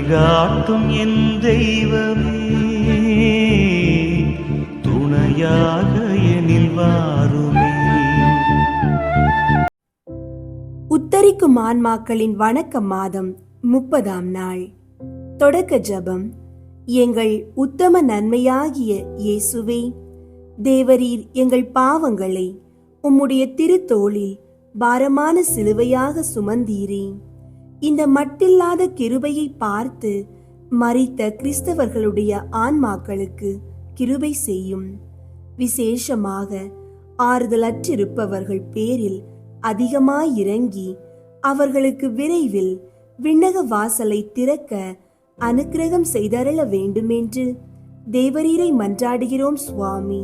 வழிகாட்டும் என் தெய்வமே, துணையாக எனில் வாருமே. உத்தரிக்கும் ஆன்மாக்களின் வணக்க மாதம் 30ஆம் நாள். தொடக்க ஜெபம். எங்கள் உத்தம நன்மையாகிய இயேசுவே, தேவரீர் எங்கள் பாவங்களை உம்முடைய திருத்தோளில் பாரமான சிலுவையாக சுமந்தீரே. இந்த மட்டில்லாத கிருபையை பார்த்து மரித்த கிறிஸ்தவர்களுடைய ஆன்மாக்களுக்கு கிருபை செய்யும். விசேஷமாக ஆறுதலற்றிருப்பவர்கள் பேரில் அதிகமாயிறங்கி அவர்களுக்கு விரைவில் விண்ணக வாசலை திறக்க அனுக்கிரகம் செய்தருள வேண்டுமென்று தேவரீரை மன்றாடுகிறோம் சுவாமி.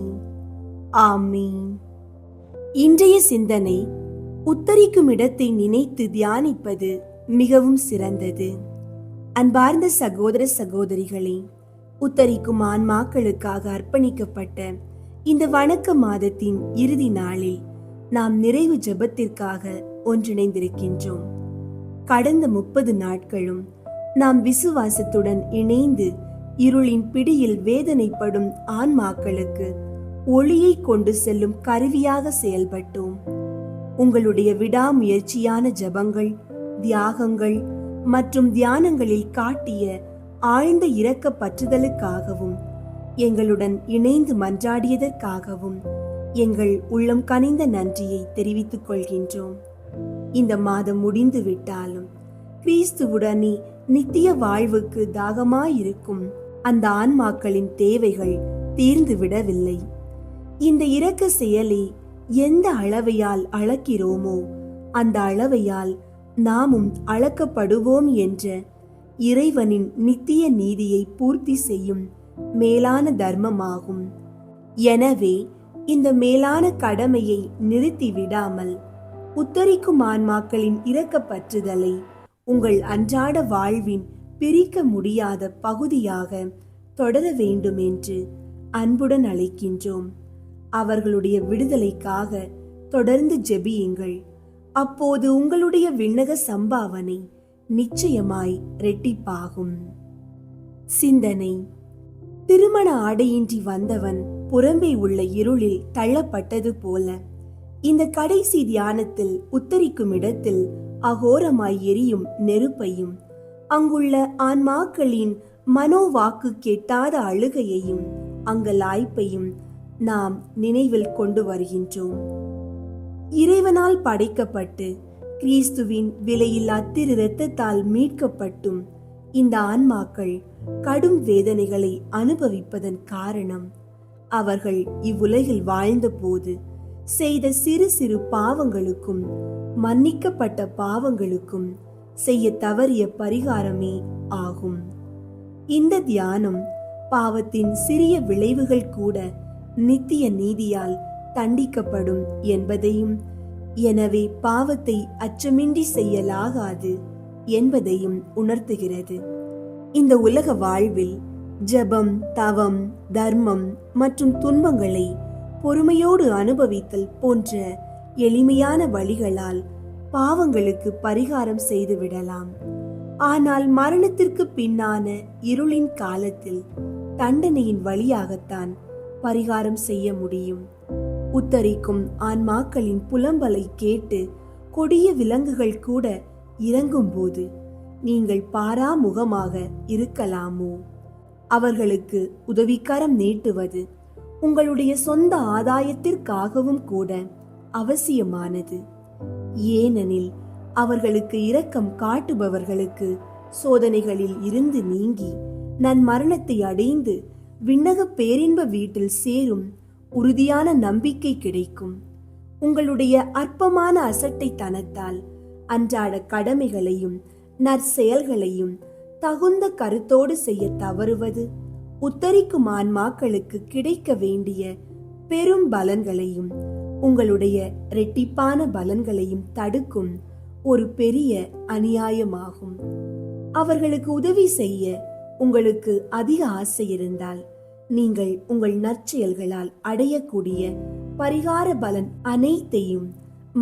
ஆமீன். இன்றைய சிந்தனை: உத்தரிக்கும் இடத்தை நினைத்து தியானிப்பது மிகவும் சிறந்தது. அன்பார்ந்த சகோதர சகோதரிகளே, உத்தரிக்கும் ஆன்மாக்களுக்காக அர்ப்பணிக்கப்பட்ட இந்த வணக்க மாதத்தின் இறுதி நாளில் நாம் நிறைவு ஜெபத்திற்காக ஒன்றிணைந்திருக்கின்றோம். கடந்த 30 நாட்களும் நாம் விசுவாசத்துடன் இணைந்து இருளின் பிடியில் வேதனைப்படும் ஆன்மாக்களுக்கு ஒளியை கொண்டு செல்லும் கருவியாக செயல்பட்டோம். உங்களுடைய விடாமுயற்சியான ஜெபங்கள், தியாகங்கள் மற்றும் தியானங்களில் காட்டிய ஆழ்ந்த இரக்க பற்றுதலுக்காகவும் எங்களுடன் இணைந்து மன்றாடியதற்காகவும் எங்கள் உள்ளம் கனிந்த நன்றியை தெரிவித்துக் கொள்கின்றோம். இந்த மாதம் முடிந்து விட்டாலும் கிறிஸ்துவுடனே நித்திய வாழ்வுக்கு தாகமாயிருக்கும் அந்த ஆன்மாக்களின் தேவைகள் தீர்ந்து விடவில்லை. இந்த இரக்க செயலை எந்த அளவையால் அளக்கிறோமோ அந்த அளவையால் நாமும் அளக்கப்படுவோம் என்ற இறைவனின் நித்திய நீதியை பூர்த்தி செய்யும் மேலான தர்மமாகும். எனவே இந்த மேலான கடமையை நிறுத்திவிடாமல் உத்தரிக்கும் ஆன்மாக்களின் இரக்க பற்றுதலை உங்கள் அன்றாட வாழ்வின் பிரிக்க முடியாத பகுதியாக தொடர வேண்டும் என்று அன்புடன் அழைக்கின்றோம். அவர்களுடைய விடுதலைக்காக தொடர்ந்து ஜெபியுங்கள். அப்போது உங்களுடைய விண்ணக சம்பாவனை நிச்சயமாய் இரட்டிப்பாகும். சிந்தனை: திருமண ஆடையின்றி வந்தவன் புறம்பே உள்ள இருளில் தள்ளப்பட்டது போல இந்த கடைசி தியானத்தில் உத்தரிக்கும் இடத்தில் அகோரமாய் எரியும் நெருப்பையும் அங்குள்ள ஆன்மாக்களின் மனோவாக்கு கெட்டாத அழுகையையும் அங்கலாய்ப்பையும் நாம் நினைவில் கொண்டு வருகின்றோம். இறைவனால் படைக்கப்பட்டு கிறிஸ்துவின் விலையில்லா திரு இரத்தத்தால் மீட்கப்பட்டும் இந்த ஆன்மாக்கள் கடும் வேதனைகளை அனுபவிப்பதன் காரணம் அவர்கள் இவ்வுலகில் வாழ்ந்த போது செய்த சிறு சிறு பாவங்களுக்கும் மன்னிக்கப்பட்ட பாவங்களுக்கும் செய்ய தவறிய பரிகாரமே ஆகும். இந்த தியானம் பாவத்தின் சிறிய விளைவுகள் கூட நித்திய நீதியால் தண்டிக்கப்படும் என்பதையும், எனவே பாவத்தை அச்சமின்றி செய்யலாகாது என்பதையும் உணர்த்துகிறது. இந்த உலக வாழ்வில் ஜெபம், தவம், தர்மம் மற்றும் துன்பங்களை பொறுமையோடு அனுபவித்தல் போன்ற எளிமையான வழிகளால் பாவங்களுக்கு பரிகாரம் செய்து விடலாம். ஆனால் மரணத்திற்கு பின்னான இருளின் காலத்தில் தண்டனையின் வழியாகத்தான் பரிகாரம் செய்ய முடியும். உத்தரிக்கும் ஆன்மாக்களின் புலம்பலை கேட்டு கொடிய விலங்குகள் கூட இறங்கும் போது நீங்கள் பாராமுகமாக இருக்கலாமோ? அவர்களுக்கு உதவிக்கரம் நீட்டுவது உங்களுடைய சொந்த ஆதாயத்திற்காகவும் கூட அவசியமானது. ஏனெனில் அவர்களுக்கு இரக்கம் காட்டுபவர்களுக்கு சோதனைகளில் இருந்து நீங்கி நன்மரணத்தை அடைந்து விண்ணக பேரின்ப வீட்டில் சேரும் உறுதியான நம்பிக்கை கிடைக்கும். உங்களுடைய அற்பமான அசட்டைத்தனத்தால் அன்றாட கடமைகளையும் நற்செயல்களையும் தகுந்த கருத்தோடு செய்ய தவறுவது உத்தரிக்கும் ஆன்மாக்களுக்கு கிடைக்க வேண்டிய பெரும் பலன்களையும் உங்களுடைய இரட்டிப்பான பலன்களையும் தடுக்கும் ஒரு பெரிய அநியாயமாகும். அவர்களுக்கு உதவி செய்ய உங்களுக்கு அதிக ஆசை இருந்தால் நீங்கள் உங்கள் நற்செயல்களால் அடையக்கூடிய பரிகார பலன் அனைத்தையும்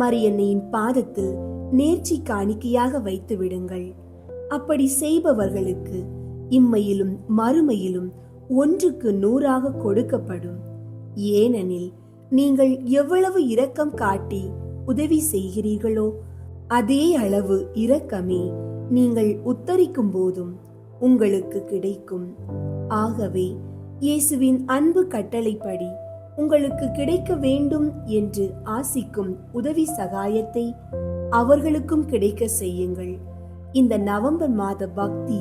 மரியன்னையின் பாதத்தில் நேர்ச்சி காணிக்கையாக வைத்து விடுங்கள். அப்படி செய்பவர்களுக்கு இம்மையிலும் மறுமையிலும் 1க்கு 100 கொடுக்கப்படும். ஏனெனில் நீங்கள் எவ்வளவு இரக்கம் காட்டி உதவி செய்கிறீர்களோ அதே அளவு இரக்கமே நீங்கள் உத்தரிக்கும் போதும் உங்களுக்கு கிடைக்கும். ஆகவே இயேசுவின் அன்பு கட்டளைப்படி உங்களுக்கு கிடைக்க வேண்டும் என்று ஆசிக்கும் உதவி சகாயத்தை அவர்களுக்கும் கிடைக்க செய்யுங்கள். இந்த நவம்பர் மாத பக்தி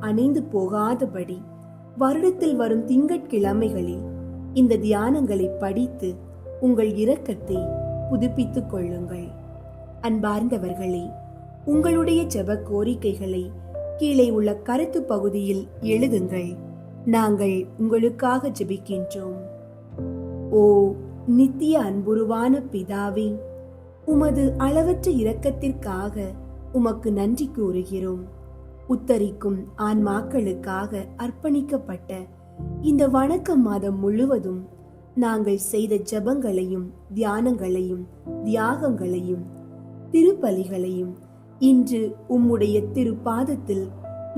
அணைந்து போகாதபடி வருடத்தில் வரும் திங்கட்கிழமைகளில் இந்த தியானங்களை படித்து உங்கள் இரக்கத்தை புதுப்பித்துக் கொள்ளுங்கள். அன்பார்ந்தவர்களே, உங்களுடைய ஜெப கோரிக்கைகளை கீழே உள்ள கருத்து பகுதியில் எழுதுங்கள். நாங்கள் உங்களுக்காக ஜெபிக்கின்றோம். ஓ நித்திய அன்புருவான பிதாவே, உமது அளவற்ற இரக்கத்திற்காக உமக்கு நன்றி கூறுகிறோம். உத்தரிக்கும் ஆன்மாக்களுக்காக அர்ப்பணிக்கப்பட்ட இந்த வணக்க மாதம் முழுவதும் நாங்கள் செய்த ஜெபங்களையும் தியானங்களையும் தியாகங்களையும் திருப்பலிகளையும் இன்று உம்முடைய திருப்பாதத்தில்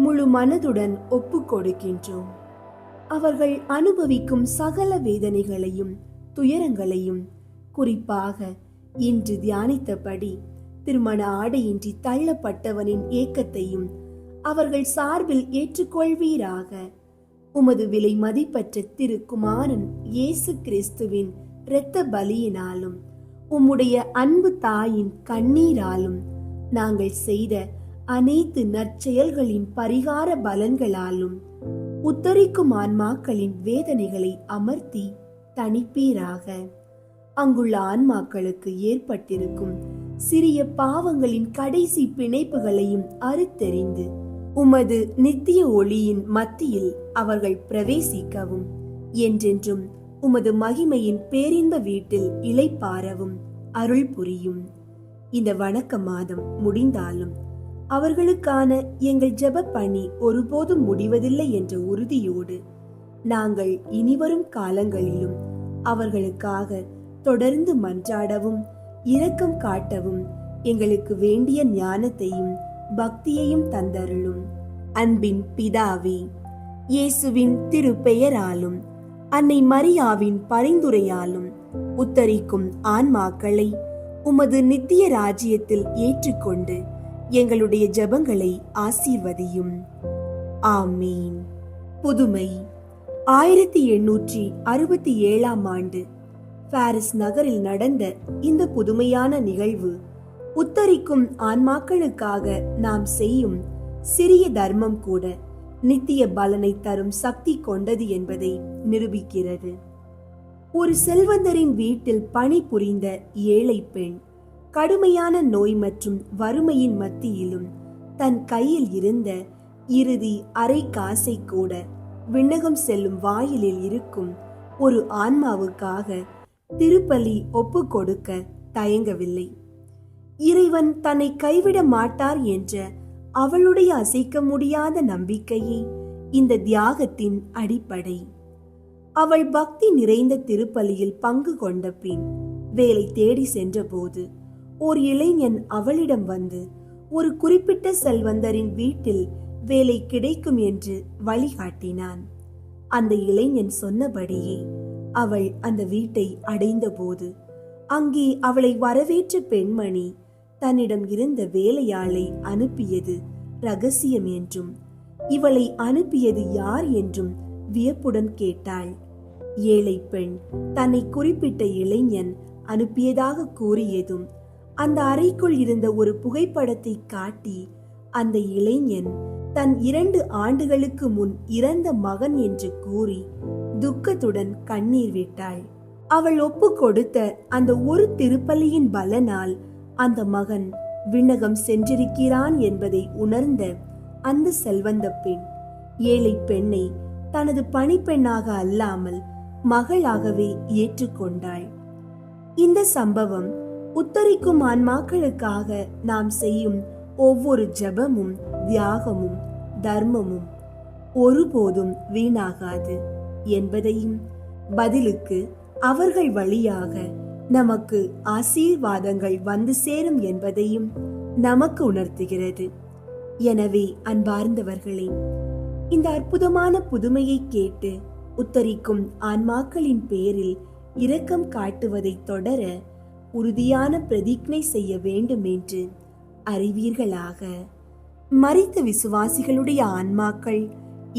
முழு மனதுடன் ஒப்புக் கொடுக்கின்றோம். அவர்கள் அனுபவிக்கும் சகல வேதனைகளையும் துயரங்களையும், குறிப்பாக இன்று தியானித்தபடி திருமண ஆடையின்றி தள்ளப்பட்டவனின் ஏக்கத்தையும் அவர்கள் சார்பில் ஏற்றுக்கொள்வீராக. உமது விலை மதிப்பற்ற திருக்குமாரன் இயேசு கிறிஸ்துவின் இரத்த பலியினாலும் உம்முடைய அன்பு தாயின் கண்ணீராலும் நாங்கள் செய்த அனைத்து நற்செயல்களின் பரிகார பலன்களாலும் உத்தரிக்கும் ஆன்மாக்களின் வேதனைகளை அமர்த்தி தணிப்பீராக. அங்குள்ள ஆன்மாக்களுக்கு ஏற்பட்டிருக்கும் சிறிய பாவங்களின் கடைசி பிணைப்புகளையும் அறுத்தெறிந்து உமது நித்திய ஒளியின் மத்தியில் அவர்கள் பிரவேசிக்கவும் என்றென்றும் உமது மகிமையின் பேரின்ப வீட்டில் இளைப்பாறவும் அருள் புரியும். இந்த வணக்க மாதம் முடிந்தாலும் அவர்களுக்கான எங்கள் ஜெப பணி ஒருபோதும் முடிவதில்லை என்ற உறுதியோடு நாங்கள் இனிவரும் காலங்களிலும் அவர்களுக்காக தொடர்ந்து மன்றாடவும் இரக்கம் காட்டவும் எங்களுக்கு வேண்டிய ஞானத்தையும் பக்தியையும் தந்தருளும். அன்பின் பிதாவே, இயேசுவின் திருப்பெயராலும் அன்னை மரியாவின் பரிந்துரையாலும் உத்தரிக்கும் ஆன்மாக்களை உமது நித்திய ராஜ்யத்தில் ஏற்றுக்கொண்டு எங்களுடைய ஜெபங்களை ஆசீர்வதியும். ஆமீன். புதுமை 1867 ஆண்டு பாரிஸ் நகரில் நடந்த இந்த புதுமையான நிகழ்வு உத்தரிக்கும் ஆன்மாக்களுக்காக நாம் செய்யும் சிறிய தர்மம் கூட நித்திய பலனை தரும் சக்தி கொண்டது என்பதை நிரூபிக்கிறது. ஒரு செல்வந்தரின் வீட்டில் பணிபுரிந்த ஏழை பெண் கடுமையான நோய் மற்றும் வறுமையின் மத்தியிலும் தன் கையில் இருந்த இறுதி அரை காசை கூட விண்ணகம் செல்லும் வாயிலில் இருக்கும் ஒரு ஆன்மாவுக்காக திருப்பலி ஒப்பு கொடுக்க தயங்கவில்லை. இறைவன் தன்னை கைவிட மாட்டார் என்ற அவளுடைய அசைக்க முடியாத நம்பிக்கையே இந்த தியாகத்தின் அடிப்படை. அவள் பக்தி நிறைந்த திருப்பலியில் பங்கு கொண்ட பின் வேலை தேடி சென்றபோது ஓர் இளைஞன் அவளிடம் வந்து ஒரு குறிப்பிட்ட செல்வந்தரின் வீட்டில் வேலை கிடைக்கும் என்று வழிகாட்டினான். அந்த இளைஞன் சொன்னபடியே அவள் அந்த வீட்டை அடைந்த போது அங்கே அவளை வரவேற்ற பெண்மணி தன்னிடம் இருந்த வேலையாளை அனுப்பியது ரகசியம் என்றும் இவளை அனுப்பியது யார் என்றும் வியப்புடன் கேட்டாள். ஏழை பெண் தன்னை குறிப்பிட்ட இளைஞன் அனுப்பியதாக கூறியதும் அந்த அறைக்குள் இருந்த ஒரு புகைப்படத்தை காட்டி அந்த இளைஞன் தன் 2 ஆண்டுகளுக்கு முன் இறந்த மகன் என்று கூறி துக்கத்துடன் கண்ணீர் விட்டாள். அவள் ஒப்பு கொடுத்த அந்த ஒரு திருப்பலியின் பலனால் அந்த மகன் விண்ணகம் சென்றிருக்கிறான் என்பதை உணர்ந்த அந்த செல்வந்த பெண் ஏழை பெண்ணை தனது பணிப்பெண்ணாக அல்லாமல் மகளாகவே ஏற்றுக்கொண்டாள். இந்த சம்பவம் உத்தரிக்கும் ஆன்மாக்களுக்காக நாம் செய்யும் ஒவ்வொரு ஜெபமும் தியாகமும் தர்மமும் ஒருபோதும் வீணாகாது என்பதையும் பதிலுக்கு அவர்கள் வழியாக நமக்கு ஆசீர்வாதங்கள் வந்து சேரும் என்பதையும் நமக்கு உணர்த்துகிறது. எனவே அன்பார்ந்தவர்களே, இந்த அற்புதமான புதுமையை கேட்டு உத்தரிக்கும் ஆன்மாக்களின் பேரில் இரக்கம் காட்டுவதை தொடர உறுதியான பிரதிஜ்ஞை செய்ய வேண்டும் என்று அறிவீர்களாக. மரித்த விசுவாசிகளுடைய ஆன்மாக்கள்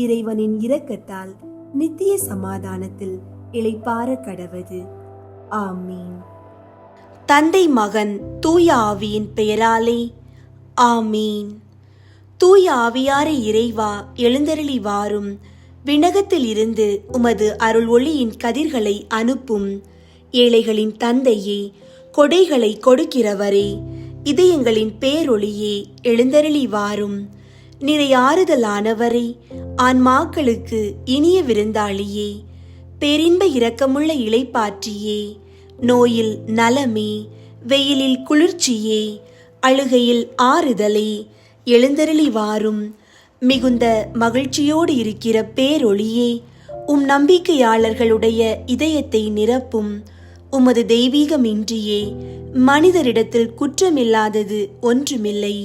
இறைவனின் இரக்கத்தால் நித்திய சமாதானத்தில் இளைப்பாற கடவது. ஆமீன். தந்தை, மகன், தூய ஆவியின் பெயராலே ஆமீன். தூய ஆவியாரை இறைவா, எழுந்தருளி வாரும். விண்ணகத்தில் இருந்து உமது அருள் ஒளியின் கதிர்களை அனுப்பும். ஏழைகளின் தந்தையே, கொடைகளை கொடுக்கிறவரே, இதயங்களின் பேரொளியே, எழுந்தருளி வாரும். நிறை ஆறுதலானவரே, ஆன்மாக்களுக்கு இனிய விருந்தாளியே, பேரின்ப இரக்கமுள்ள இளைப்பாற்றியே, நோயில் நலமே, வெயிலில் குளிர்ச்சியே, அழுகையில் ஆறுதலே, எழுந்தருளி வாரும். மிகுந்த மகிழ்ச்சியோடு இருக்கிற பேரொளியே, நம்பிக்கையாளர்களுடைய இதயத்தை நிரப்பும். உமது தெய்வீகமின்றியே மனிதரிடத்தில் குற்றமில்லாதது ஒன்றுமில்லை.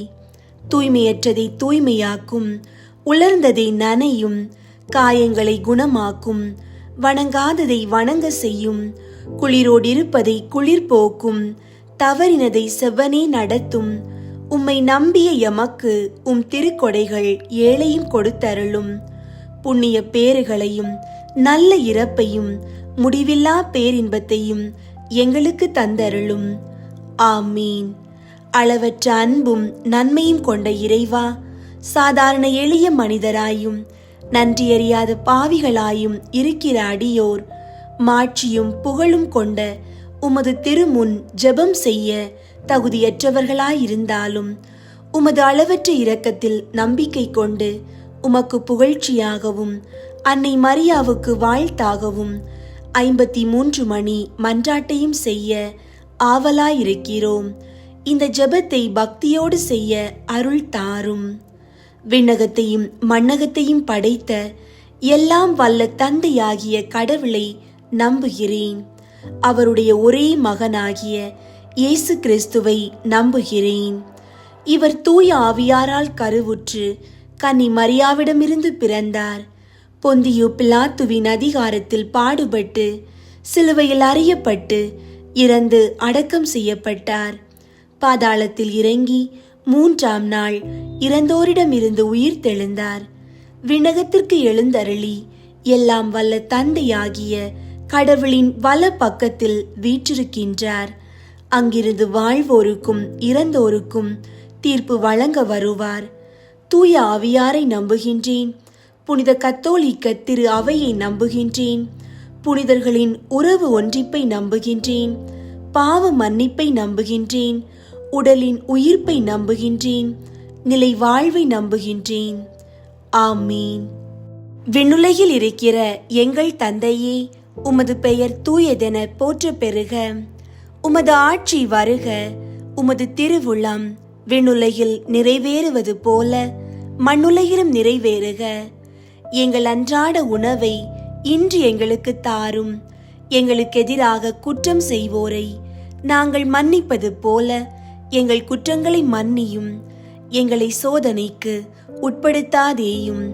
தூய்மையற்றதை தூய்மையாக்கும், உலர்ந்ததை நனையும், காயங்களை குணமாக்கும், வணங்காததை வணங்க செய்யும், குளிரோடிருப்பதை குளிர் போக்கும், தவறினதை செவ்வனே நடத்தும். உம்மை நம்பிய எமக்கு திருக்கொடைகள் ஏழையும் கொடுத்தருளும். புண்ணிய பேறுகளையும் நல்ல இறப்பையும் முடிவில்லா பேரின்பத்தையும் எங்களுக்கு தந்தருளும். ஆமீன். அளவற்ற அன்பும் நன்மையும் கொண்ட இறைவா, சாதாரண எளிய மனிதராயும் நன்றியறியாத பாவிகளாயும் இருக்கிற அடியோர் மாட்சியும் புகழும் கொண்ட உமது திருமுன் ஜெபம் செய்ய தகுதியற்றவர்களாயிருந்தாலும் உமது அளவற்ற இரக்கத்தில் நம்பிக்கை கொண்டு உமக்கு புகழ்ச்சியாகவும் அன்னை மரியாவுக்கு வாழ்த்தாகவும் 53 மணி மன்றாட்டையும் செய்ய ஆவலாயிருக்கிறோம். இந்த ஜெபத்தை பக்தியோடு செய்ய அருள் தாரும். விண்ணகத்தையும் மண்ணகத்தையும் படைத்த எல்லாம் வல்ல தந்தையாகிய கடவுளை நம்புகிறேன். அவருடைய ஒரே மகனாகிய இயேசு கிறிஸ்துவை நம்புகிறேன். இவர் தூய ஆவியாரால் கருவுற்று கன்னி மரியாவிடமிருந்து பிறந்தார். பொந்தியு பிலாத்துவின் அதிகாரத்தில் பாடுபட்டு சிலுவையில் அறையப்பட்டு இறந்து அடக்கம் செய்யப்பட்டார். பாதாளத்தில் இறங்கி 3ஆம் நாள் இறந்தோரிடமிருந்து உயிர் தெழுந்தார். விண்ணகத்திற்கு எழுந்தருளி எல்லாம் வல்ல தந்தையாகிய கடவுளின் வல பக்கத்தில் வீற்றிருக்கின்றார். அங்கிருந்து வாழ்வோருக்கும் இறந்தோருக்கும் தீர்ப்பு வழங்க வருவார். தூய ஆவியாரை நம்புகின்றேன். புனித கத்தோலிக்க திரு அவையை நம்புகின்றேன். புனிதர்களின் உறவு ஒன்றிப்பை நம்புகின்றேன். பாவ மன்னிப்பை நம்புகின்றேன். உடலின் உயிர்ப்பை நம்புகின்றேன். நிலை வாழ்வை நம்புகின்றேன். ஆமீன். விண்ணுலகில் இருக்கிற எங்கள் தந்தையே, உமது பெயர் தூயதென போற்ற பெறுக. உமது ஆட்சி வருக. உமது திருவுளம் விண்ணுலகில் நிறைவேறுவது போல மண்ணுலகிலும் நிறைவேறுக. எங்கள் அன்றாட உணவை இன்று எங்களுக்கு தாரும். எங்களுக்கு எதிராக குற்றம் செய்வோரை நாங்கள் மன்னிப்பது போல எங்கள் குற்றங்களை மன்னியும். எங்களை சோதனைக்கு உட்படுத்தாதேயும்,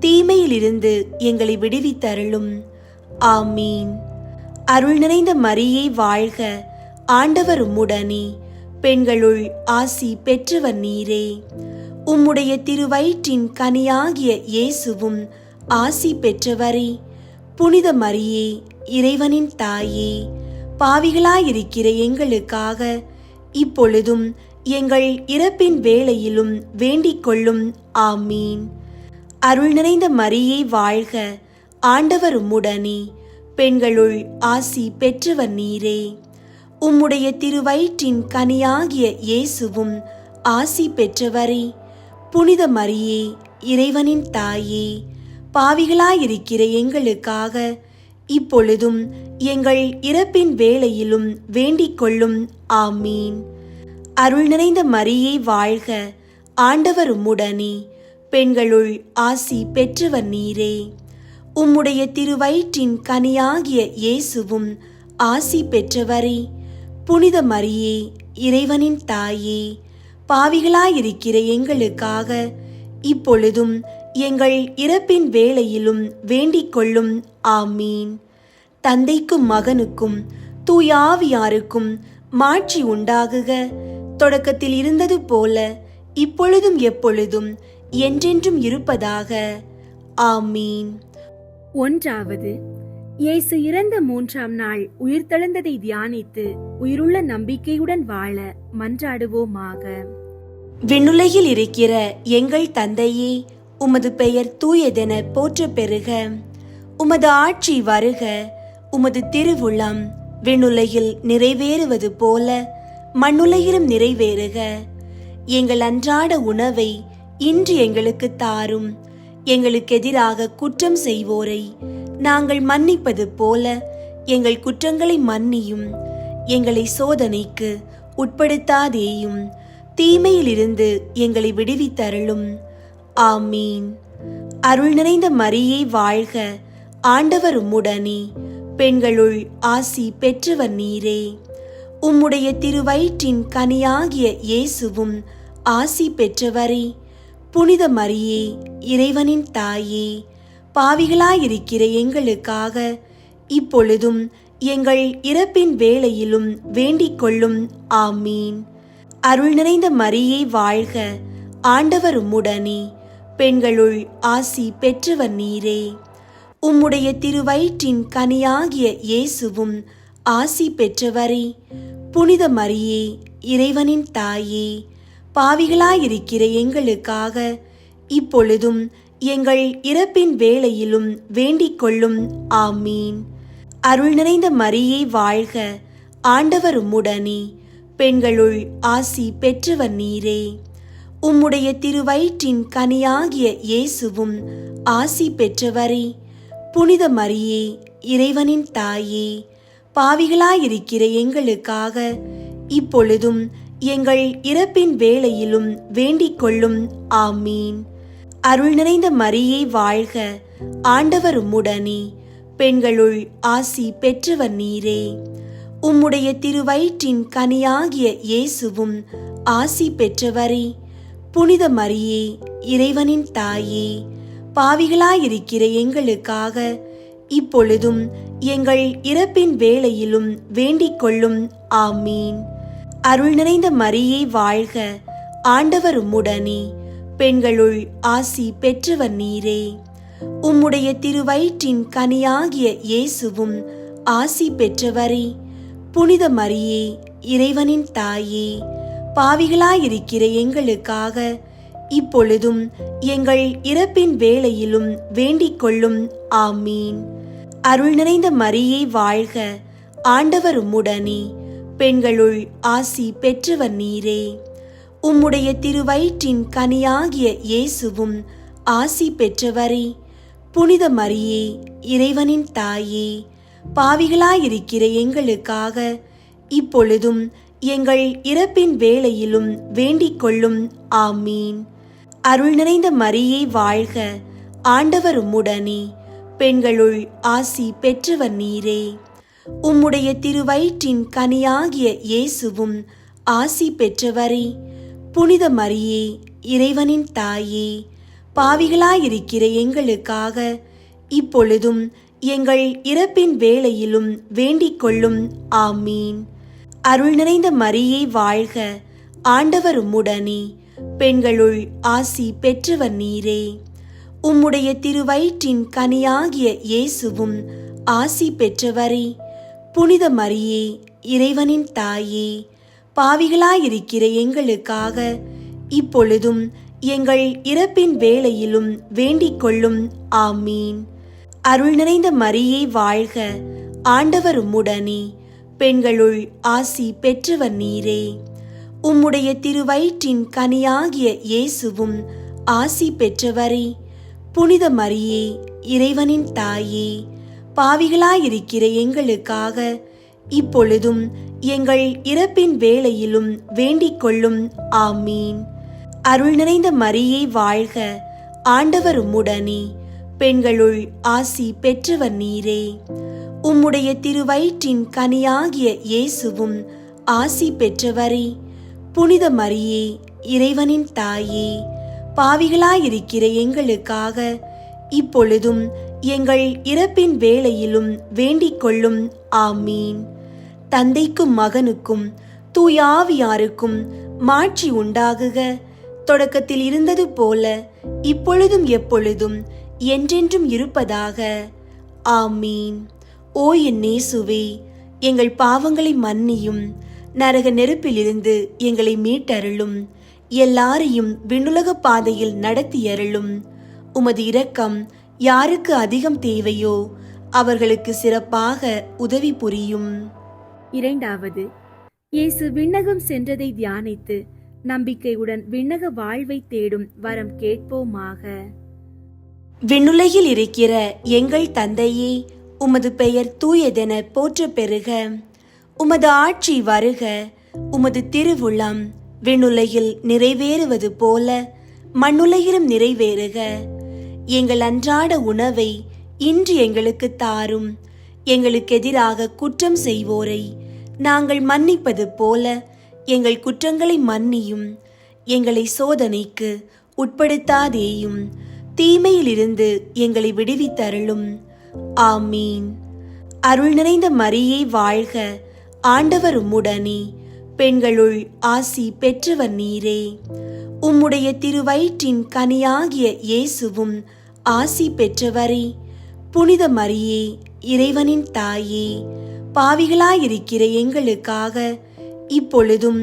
தீமையிலிருந்து எங்களை விடுவித்தருளும். ஆமீன். அருள் நிறைந்த மரியே வாழ்க. ஆண்டவர் உம்முடனே, பெண்களுள் ஆசி பெற்றவர் நீரே. உம்முடைய திருவயிற்றின் கனியாகிய இயேசுவும் ஆசி பெற்றவரே. புனித மரியே, இறைவனின் தாயே, பாவிகளாயிருக்கிற எங்களுக்காக இப்பொழுதும் எங்கள் இறப்பின் வேளையிலும் வேண்டிக் கொள்ளும். ஆமீன். அருள் நிறைந்த மரியே வாழ்க. ஆண்டவர் உம்முடனே, பெண்களுள் ஆசி பெற்றவர் நீரே. உம்முடைய திருவயிற்றின் கனியாகிய இயேசுவும் ஆசி பெற்றவரே. புனித மரியே, இறைவனின் தாயே, பாவிகளாயிருக்கிற எங்களுக்காக இப்பொழுதும் எங்கள் இறப்பின் வேளையிலும் வேண்டிக் கொள்ளும். ஆமீன். அருள் நிறைந்த மரியே வாழ்க. ஆண்டவர் உம்முடனே, பெண்களுள் ஆசி பெற்றவர் நீரே. உம்முடைய திருவயிற்றின் கனியாகிய இயேசுவும் ஆசி பெற்றவரே. புனித மரியே, இறைவனின் தாயே, பாவிகளாயிருக்கிற எங்களுக்காக இப்பொழுதும் எங்கள் இறப்பின் வேளையிலும் வேண்டிக் கொள்ளும். ஆமீன். தந்தைக்கும் மகனுக்கும் தூய ஆவியாருக்கும் மாட்சி உண்டாகுக. தொடக்கத்தில் இருந்தது போல இப்பொழுதும் எப்பொழுதும் என்றென்றும் இருப்பதாக. ஆமீன். ஒன்றாவது, இயேசு இறந்த 3ஆம் நாள் உயிர்த்தெழுந்ததை தியானித்து உயிருள்ள நம்பிக்கையுடன் வாழ மன்றாடுவோமாக. விண்ணுலகில் இருக்கிற எங்கள் தந்தையே, உமது பெயர் தூயதென போற்ற பெறுக. உமது ஆட்சி வருக. உமது திருவுளம் விண்ணுலகில் நிறைவேறுவது போல மண்ணுலகிலும் நிறைவேறுக. எங்கள் அன்றாட உணவை இன்று எங்களுக்கு தாரும். எங்களுக்கு எதிராக குற்றம் செய்வோரை நாங்கள் மன்னிப்பது போல எங்கள் குற்றங்களை மன்னியும். எங்களை சோதனைக்கு உட்படுத்தாதேயும், தீமையிலிருந்து எங்களை விடுவித்தருளும். ஆமீன். அருள் நிறைந்த மரியே வாழ்க. ஆண்டவர் உம்முடனே, பெண்களுள் ஆசி பெற்றவர் நீரே. உம்முடைய திருவயிற்றின் கனியாகிய இயேசுவும் ஆசி பெற்றவரே. புனித மரியே, இறைவனின் தாயே, பாவிகளாயிருக்கிற எங்களுக்காக இப்பொழுதும் எங்கள் இறப்பின் வேளையிலும் வேண்டிக் கொள்ளும். ஆமீன். அருள் நிறைந்த மரியே வாழ்க. ஆண்டவர் உம்முடனே, பெண்களுள் ஆசி பெற்றவர் நீரே. உம்முடைய திருவயிற்றின் கனியாகிய இயேசுவும் ஆசி பெற்றவரே. புனித மரியே, இறைவனின் தாயே, பாவிகளாயிருக்கிற எங்களுக்காக இப்பொழுதும் எங்கள் இறப்பின் வேளையிலும் வேண்டிக் கொள்ளும். ஆமீன். அருள் நிறைந்த மரியே வாழ்க. ஆண்டவர் உம்முடனே, பெண்களுள் ஆசி பெற்றவர் நீரே. உம்முடைய திருவயிற்றின் கனியாகிய இயேசுவும் ஆசி பெற்றவரே. புனித மரியே, இறைவனின் தாயே, பாவிகளாயிருக்கிற எங்களுக்காக இப்பொழுதும் எங்கள் இறப்பின் வேளையிலும் வேண்டிக் கொள்ளும். ஆமீன். அருள் நிறைந்த மரியே வாழ்க. ஆண்டவர் உம்முடனே, பெண்களுள் ஆசி பெற்றவர் நீரே. உம்முடைய திருவயிற்றின் கனியாகிய இயேசுவும் ஆசி பெற்றவரே. புனித மரியே, இறைவனின் தாயே, பாவிகளாயிருக்கிற எங்களுக்காக இப்பொழுதும் எங்கள் இறப்பின் வேளையிலும் வேண்டிக் கொள்ளும். ஆமீன். அருள் நிறைந்த மரியே வாழ்க. ஆண்டவர் உம்முடனே, பெண்களுள் ஆசி பெற்றவர் நீரே. உம்முடைய திருவயிற்றின் கனியாகிய இயேசுவும் ஆசி பெற்றவரே. புனித மரியே, இறைவனின் தாயே, பாவிகளாயிருக்கிற எங்களுக்காக இப்பொழுதும் எங்கள் இறப்பின் வேளையிலும் வேண்டிக் கொள்ளும். ஆமீன். அருள் நிறைந்த மரியே வாழ்க. ஆண்டவர் உம்முடனே, பெண்களுள் ஆசி பெற்றவர் நீரே. உம்முடைய திருவயிற்றின் கனியாகிய இயேசுவும் ஆசி பெற்றவரே. புனித மரியே, இறைவனின் தாயே, பாவிகளாயிருக்கிற எங்களுக்காக இப்பொழுதும் எங்கள் இறப்பின் வேளையிலும் வேண்டிக் கொள்ளும். ஆமீன். அருள் நிறைந்த மரியே வாழ்க. ஆண்டவர் உம்முடனே, பெண்களுள் ஆசி பெற்றவர் நீரே. உம்முடைய திருவயிற்றின் கனியாகிய இயேசுவும் ஆசி பெற்றவரே. புனித மரியே, இறைவனின் தாயே, பாவிகளாயிருக்கிற எங்களுக்காக இப்பொழுதும் எங்கள் இறப்பின் வேளையிலும் வேண்டிக் கொள்ளும். ஆமீன். அருள் நிறைந்த மரியே வாழ்க. ஆண்டவர் உம்முடனே, பெண்களுள் ஆசி பெற்றவர் நீரே. உம்முடைய திருவயிற்றின் கனியாகிய இயேசுவும் ஆசி பெற்றவரே. புனித மரியே, இறைவனின் தாயே, பாவிகளாயிருக்கிற எங்களுக்காக இப்பொழுதும் எங்கள் இறப்பின் வேளையிலும் வேண்டிக் கொள்ளும். ஆமீன். அருள் நிறைந்த மரியே வாழ்க. ஆண்டவர் உம்முடனே, பெண்களுள் ஆசி பெற்றவர் நீரே. உம்முடைய திருவயிற்றின் கனியாகிய இயேசுவும் ஆசி பெற்றவரே. புனித மரியே, இறைவனின் தாயே, பாவிகளாயிருக்கிற எங்களுக்காக இப்பொழுதும் எங்கள் இறப்பின் வேளையிலும் வேண்டிக் கொள்ளும். ஆமீன். அருள் நிறைந்த மரியே வாழ்க. ஆண்டவர் உம்முடனே, பெண்களுள் ஆசி பெற்றவர் நீரே. உம்முடைய திருவயிற்றின் கனியாகிய இயேசுவும் ஆசி பெற்றவரே. புனித மரியே, இறைவனின் தாயே, பாவிகளாயிருக்கிற எங்களுக்காக இப்பொழுதும் எங்கள் இறப்பின் வேளையிலும் வேண்டிக் கொள்ளும். ஆமீன். தந்தைக்கும் மகனுக்கும் தூய ஆவியாருக்கும் மாட்சி உண்டாகுக. தொடக்கத்தில் இருந்தது போல இப்பொழுதும் எப்பொழுதும் என்றென்றும் இருப்பதாக. ஆமீன். ஓ என் இயேசுவே, எங்கள் பாவங்களை மன்னியும், நரக நெருப்பிலிருந்து எங்களை மீட்டருளும், எல்லாரையும் விண்ணுலக பாதையில் நடத்தியருளும். உமது இரக்கம் யாருக்கு அதிகம் தேவையோ அவர்களுக்கு சிறப்பாக உதவி புரியும். இரண்டாவது, இயேசு விண்ணகம் சென்றதை தியானித்து நம்பிக்கையுடன் விண்ணக வாழ்வை தேடும் வரம் கேட்போமாக. விண்ணுலகில் இருக்கிற எங்கள் தந்தையே, உமது பெயர் தூயதென போற்ற பெறுக. உமது ஆட்சி வருக. உமது திருவுளம் விண்ணுலகில் நிறைவேறுவது போல மண்ணுலகிலும் நிறைவேறுக. எங்கள் அன்றாட உணவை இன்று எங்களுக்கு தாரும். எங்களுக்கு எதிராக குற்றம் செய்வோரை நாங்கள் மன்னிப்பது போல எங்கள் குற்றங்களை மன்னியும். எங்களை சோதனைக்கு உட்படுத்தாதேயும், தீமையிலிருந்து எங்களை விடுவித்தருளும். ஆமீன். அருள் நிறைந்த மரியே வாழ்க. ஆண்டவர் உம்முடனே, பெண்களுள் ஆசி பெற்றவர் நீரே. உம்முடைய திருவயிற்றின் கனியாகிய இயேசுவும் ஆசி பெற்றவரே. புனித மரியே, இறைவனின் தாயே, பாவிகளாயிருக்கிற எங்களுக்காக இப்பொழுதும்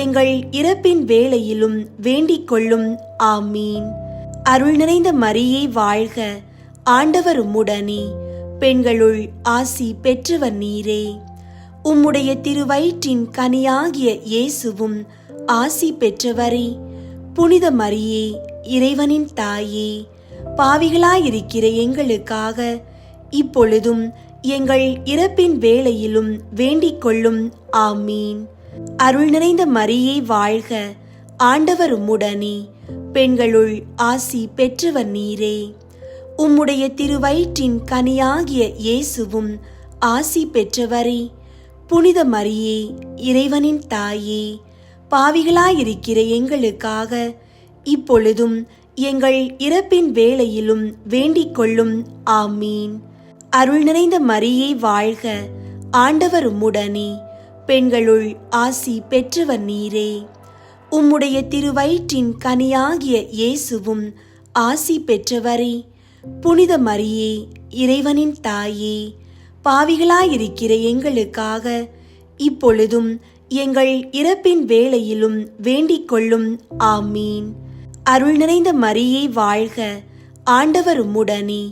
எங்கள் இறப்பின் வேளையிலும் வேண்டிக் கொள்ளும். ஆமீன். அருள் நிறைந்த மரியே வாழ்க. ஆண்டவர் உம்முடனே, பெண்களுள் ஆசி பெற்றவர் நீரே. உம்முடைய திருவயிற்றின் கனியாகிய இயேசுவும் ஆசி பெற்றவரே. புனித மரியே, இறைவனின் தாயே, பாவிகளாயிருக்கிற எங்களுக்காக இப்பொழுதும் எங்கள் இறப்பின் வேளையிலும் வேண்டிக் கொள்ளும். ஆமீன். அருள் நிறைந்த மரியே வாழ்க. ஆண்டவர் உம்முடனே, பெண்களுள் ஆசி பெற்றவர் நீரே. உம்முடைய திருவயிற்றின் கனியாகிய இயேசுவும் ஆசி பெற்றவரே. புனித மரியே, இறைவனின் தாயே, பாவிகளாயிருக்கிற எங்களுக்காக இப்பொழுதும் எங்கள் இறப்பின் வேளையிலும் வேண்டிக் கொள்ளும். ஆமீன். அருள் நிறைந்த மரியே வாழ்க. ஆண்டவர் உம்முடனே, பெண்களுள் ஆசி பெற்றவர் நீரே. உம்முடைய திருவயிற்றின் கனியாகிய இயேசுவும் ஆசி பெற்றவரே. புனித மரியே, இறைவனின் தாயே, பாவிகளாயிருக்கிற எங்களுக்காக இப்பொழுதும் எங்கள் இறப்பின் வேளையிலும் வேண்டிக் கொள்ளும். ஆமீன். அருள் நிறைந்த மரியே வாழ்க. ஆண்டவர் உம்முடனே,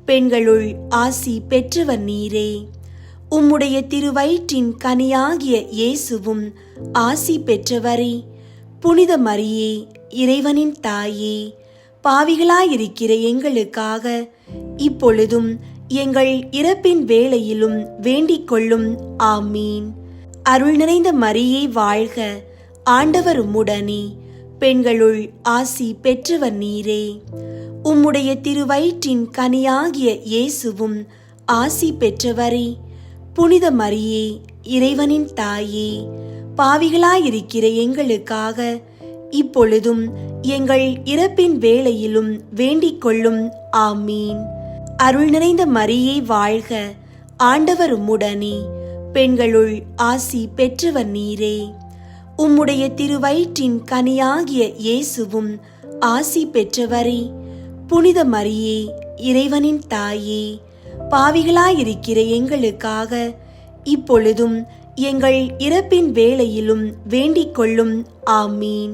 பெண்களுள் ஆசி பெற்றவர் நீரே. உம்முடைய திருவயிற்றின் கனியாகிய இயேசுவும் ஆசி பெற்றவரே. புனித மரியே, இறைவனின் தாயே, பாவிகளாயிருக்கிற எங்களுக்காக இப்பொழுதும் எங்கள் இறப்பின் வேளையிலும் வேண்டிக் கொள்ளும். ஆமீன். அருள் நிறைந்த மரியே வாழ்க. ஆண்டவர் உம்முடனே, பெண்களுள் ஆசி பெற்றவர் நீரே. உம்முடைய திருவயிற்றின் கனியாகிய இயேசுவும் ஆசி பெற்றவரே. புனித மரியே, இறைவனின் தாயே, பாவிகளாயிருக்கிற எங்களுக்காக இப்பொழுதும் எங்கள் இறப்பின் வேளையிலும் வேண்டிக் கொள்ளும். ஆமீன். அருள் நிறைந்த மரியே வாழ்க. ஆண்டவர் உம்முடனே, பெண்களுள் ஆசி பெற்றவர் நீரே. உம்முடைய திருவயிற்றின் கனியாகிய இயேசுவும் ஆசி பெற்றவரே. புனித மரியே, இறைவனின் தாயே, பாவிகளாயிருக்கிற எங்களுக்காக இப்பொழுதும் எங்கள் இறப்பின் வேளையிலும் வேண்டிக் கொள்ளும். ஆமீன்.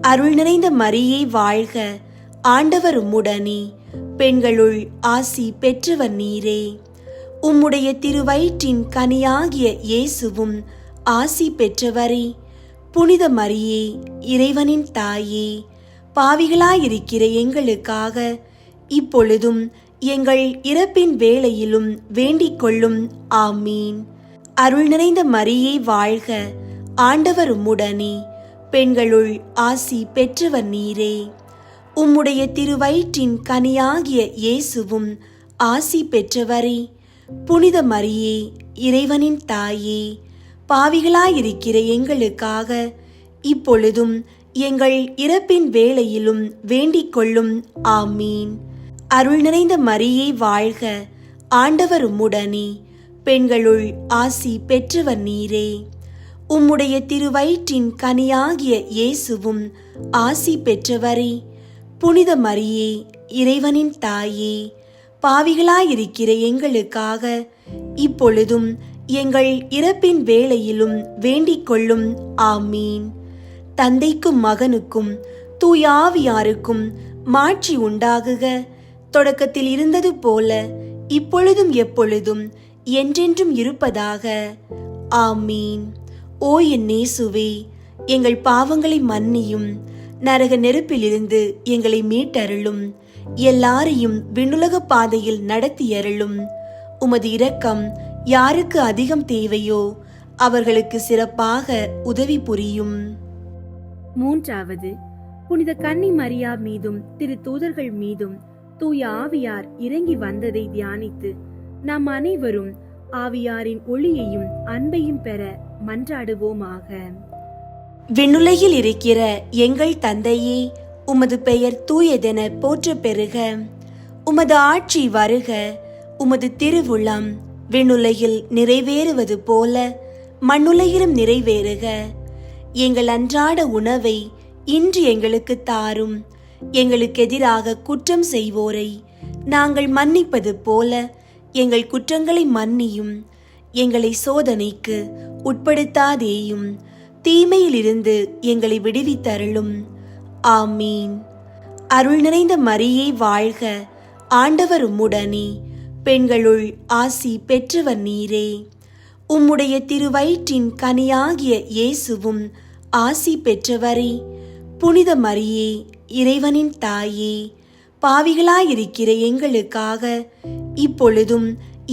அருள் நிறைந்த மரியே வாழ்க. ஆண்டவர் உம்முடனே, பெண்களுள் ஆசி பெற்றவர் நீரே. உம்முடைய திருவயிற்றின் கனியாகிய இயேசுவும் ஆசி பெற்றவரே. புனித மரியே, இறைவனின் தாயே, பாவிகளாயிருக்கிற எங்களுக்காக இப்பொழுதும் எங்கள் இறப்பின் வேளையிலும் வேண்டிக் கொள்ளும். ஆமீன். அருள் நிறைந்த மரியே வாழ்க. ஆண்டவர் உம்முடனே, பெண்களுள் ஆசி பெற்றவர் நீரே. உம்முடைய திருவயிற்றின் கனியாகிய இயேசுவும் ஆசி பெற்றவரே. புனித மரியே, இறைவனின் தாயே, பாவிகளாயிருக்கிற எங்களுக்காக இப்பொழுதும் எங்கள் இறப்பின் வேளையிலும் வேண்டிக் கொள்ளும். ஆமீன். அருள் நிறைந்த மரியே வாழ்க, ஆண்டவர் உம்முடனே, பெண்களுள் ஆசி பெற்றவர் நீரே. உம்முடைய திருவயிற்றின் கனியாகிய இயேசுவும் ஆசி பெற்றவரே. புனித மரியே, இறைவனின் தாயே, பாவிகளாயிருக்கிற எங்களுக்காக இப்பொழுதும் எங்கள் இறப்பின் வேளையிலும் வேண்டிக் கொள்ளும். ஆமீன். தந்தைக்கும் மகனுக்கும் தூய ஆவியாருக்கும் மாட்சி உண்டாகுக, தொடக்கத்தில் இருந்தது போல இப்பொழுதும் எப்பொழுதும் என்றென்றும் இருப்பதாக. ஆமீன். ஓ என் இயேசுவே, எங்கள் பாவங்களை மன்னியும், நரக நெருப்பிலிருந்து எங்களை மீட்டருளும், எல்லாரையும் விண்ணுலக பாதையில் நடத்தியருளும். உமது இரக்கம் யாருக்கு அதிகம் தேவையோ அவர்களுக்கு சிறப்பாக உதவி புரியும். மூன்றாவது, புனித கன்னி மரியா மீதும் திரு தூதர்கள் மீதும் தூய ஆவியார் இறங்கி வந்ததை தியானித்து நாம் அனைவரும் ஆவியாரின் ஒளியையும் அன்பையும் பெற மன்றாடுவோமாக. விண்ணுலகில் இருக்கிற எங்கள் தந்தையே, உமது பெயர் தூயதென போற்ற பெறுக. உமது ஆட்சி வருக. உமது திருவுளம் விண்ணுலகில் நிறைவேறுவது போல மண்ணுலகிலும் நிறைவேறுக. எங்கள் அன்றாட உணவை இன்று எங்களுக்கு தாரும். எங்களுக்கு எதிராக குற்றம் செய்வோரை நாங்கள் மன்னிப்பது போல எங்கள் குற்றங்களை மன்னியும். எங்களை சோதனைக்கு உட்படுத்தாதேயும், தீமையிலிருந்து எங்களை விடுவித்தருளும். ஆமீன். அருள் நிறைந்த மரியே வாழ்க, ஆண்டவர் உம்முடனே, பெண்களுள் ஆசி பெற்றவர் நீரே. உம்முடைய திருவயிற்றின் கனியாகிய இயேசுவும் ஆசி பெற்றவரே. புனித மரியே, இறைவனின் தாயே, பாவிகளாயிருக்கிற எங்களுக்காக இப்பொழுதும்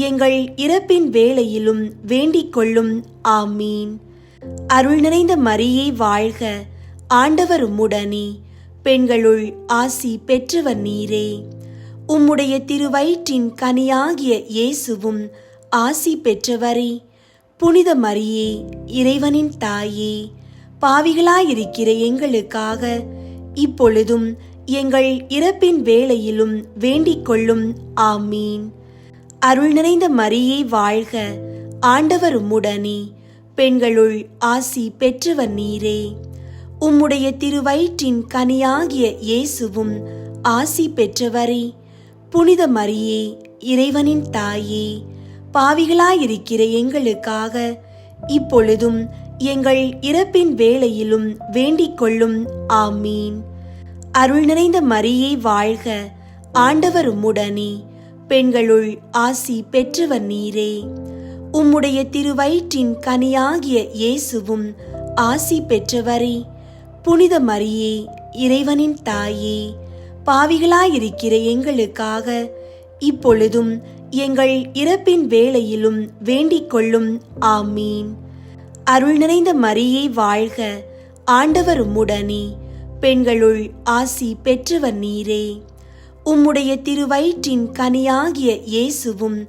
எங்கள் இறப்பின் வேளையிலும் வேண்டிக் கொள்ளும். ஆமீன். அருள் நிறைந்த மரியே வாழ்க, ஆண்டவர் உம்முடனே, பெண்களுள் ஆசி பெற்றவர் நீரே. உம்முடைய திருவயிற்றின் கனியாகிய இயேசுவும் ஆசி பெற்றவரே. புனித மரியே, இறைவனின் தாயே, பாவிகளாயிருக்கிற எங்களுக்காக இப்பொழுதும் எங்கள் இறப்பின் வேளையிலும் வேண்டிக் கொள்ளும். ஆமீன். அருள் நிறைந்த மரியே வாழ்க, ஆண்டவர் உம்முடனே, பெண்களுள் ஆசி பெற்றவர் நீரே. உம்முடைய திருவயிற்றின் கனியாகிய இயேசுவும் ஆசி பெற்றவரே. புனித மரியே, இறைவனின் தாயே, பாவிகளாயிருக்கிற எங்களுக்காக இப்பொழுதும் எங்கள் இறப்பின் வேளையிலும் வேண்டிக் கொள்ளும். ஆமீன். அருள் நிறைந்த மரியே வாழ்க, ஆண்டவர் உம்முடனே, பெண்களுள் ஆசி பெற்றவர் நீரே. உம்முடைய திருவயிற்றின் கனியாகிய இயேசுவும் ஆசி பெற்றவரே. புனித மரியே, இறைவனின் தாயே, பாவிகளாயிருக்கிற எங்களுக்காக இப்பொழுதும் எங்கள் இறப்பின் வேளையிலும் வேண்டிக் கொள்ளும். ஆமீன். அருள் நிறைந்த மரியே வாழ்க, ஆண்டவர் உம்முடனே, பெண்களுள் ஆசி பெற்றவர் நீரே. உம்முடைய திருவயிற்றின் கனியாகிய இயேசுவும்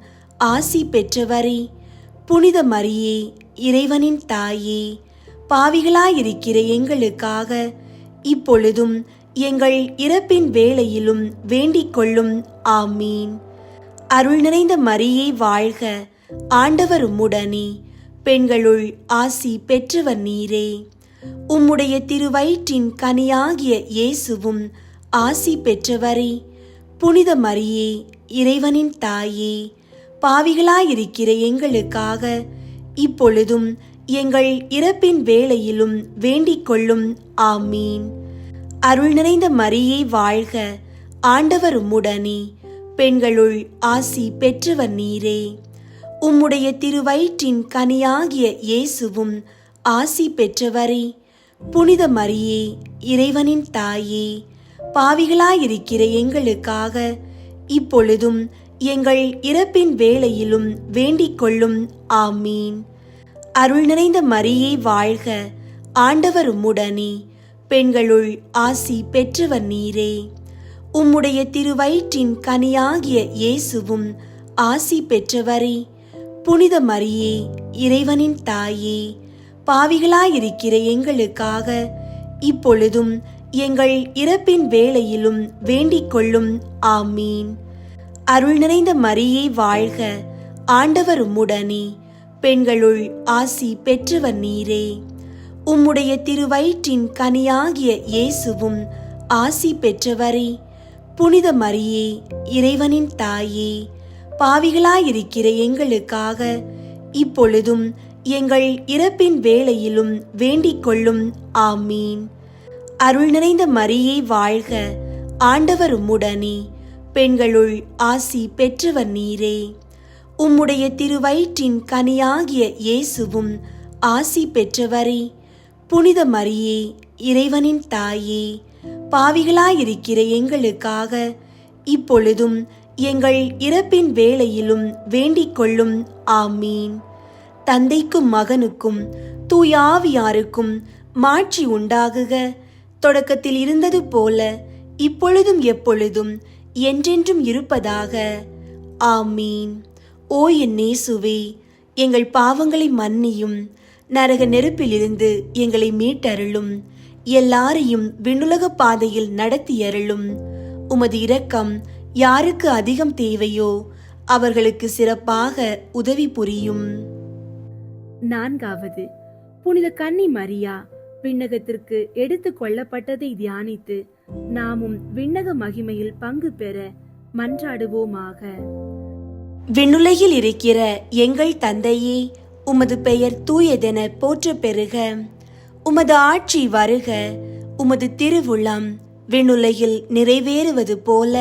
ஆசி பெற்றவரே. புனித மரியே, இறைவனின் தாயே, பாவிகளாயிருக்கிற எங்களுக்காக இப்பொழுதும் எங்கள் இறப்பின் வேளையிலும் வேண்டிக் கொள்ளும். ஆமீன். அருள் நிறைந்த மரியே வாழ்க, ஆண்டவர் உம்முடனே, பெண்களுள் ஆசி பெற்றவர் நீரே. உம்முடைய திருவயிற்றின் கனியாகிய இயேசுவும் ஆசி பெற்றவரே. புனித மரியே, இறைவனின் தாயே, பாவிகளாயிருக்கிற எங்களுக்காக இப்பொழுதும் எங்கள் இறப்பின் வேளையிலும் வேண்டிக் கொள்ளும். ஆமீன். அருள் நிறைந்த மரியே வாழ்க, ஆண்டவர் உம்முடனே, பெண்களுள் ஆசி பெற்றவர் நீரே. உம்முடைய திருவயிற்றின் கனியாகிய இயேசுவும் ஆசி பெற்றவரே. புனித மரியே, இறைவனின் தாயே, பாவிகளாயிருக்கிற எங்களுக்காக இப்பொழுதும் எங்கள் இறப்பின் வேளையிலும் வேண்டிக் கொள்ளும். ஆமீன். அருள் நிறைந்த மரியே வாழ்க, ஆண்டவர் உம்முடனே, பெண்களுள் ஆசி பெற்றவர் நீரே. உம்முடைய திருவயிற்றின் கனியாகிய இயேசுவும் ஆசி பெற்றவரே. புனித மரியே, இறைவனின் தாயே, பாவிகளாயிருக்கிற எங்களுக்காக இப்பொழுதும் எங்கள் இறப்பின் வேளையிலும் வேண்டிக் கொள்ளும். ஆமீன். அருள் நிறைந்த மரியே வாழ்க, ஆண்டவர் உம்முடனே, பெண்களுள் ஆசி பெற்றவர் நீரே. உம்முடைய திருவயிற்றின் கனியாகிய இயேசுவும் ஆசி பெற்றவரே. புனித மரியே, இறைவனின் தாயே, பாவிகளாயிருக்கிற எங்களுக்காக இப்பொழுதும் எங்கள் இறப்பின் வேளையிலும் வேண்டிக் கொள்ளும். ஆமீன். அருள் நிறைந்த மரியே வாழ்க, ஆண்டவர் உம்முடனே, பெண்களுள் ஆசி பெற்றவர் நீரே. உம்முடைய திருவயிற்றின் கனியாகிய இயேசுவும் ஆசி பெற்றவரே. புனித மரியே, இறைவனின் தாயே, பாவிகளாயிருக்கிற எங்களுக்காக இப்பொழுதும் எங்கள் இறப்பின் வேளையிலும் வேண்டிக் கொள்ளும். ஆமீன். தந்தைக்கும் மகனுக்கும் தூய ஆவியாருக்கும் மாட்சி உண்டாகுக. தொடக்கத்தில் இருந்தது போல இப்பொழுதும் எப்பொழுதும் என்றென்றும் இருப்பதாக. ஆமீன். ஓ என் இயேசுவே, எங்கள் பாவங்களை மன்னியும், நரக நெருப்பிலிருந்து எங்களை மீட்டருளும், எல்லாரையும் விண்ணுலக பாதையில் நடத்தியருளும். உமது இரக்கம் யாருக்கு அதிகம் தேவையோ அவர்களுக்கு சிறப்பாக உதவி புரியும். 4. புனித கன்னி மரியா விண்ணகத்திற்கு எடுத்து கொள்ளப்பட்டதை தியானித்து நாமும் விண்ணக மகிமையில் பங்கு பெற மன்றாடுவோமாக. விண்ணுலகில் இருக்கிற எங்கள் தந்தையே, உமது பெயர் தூயதென போற்ற பெறுக. உமது ஆட்சி வருக. உமது திருவுளம் விண்ணுலகில் நிறைவேறுவது போல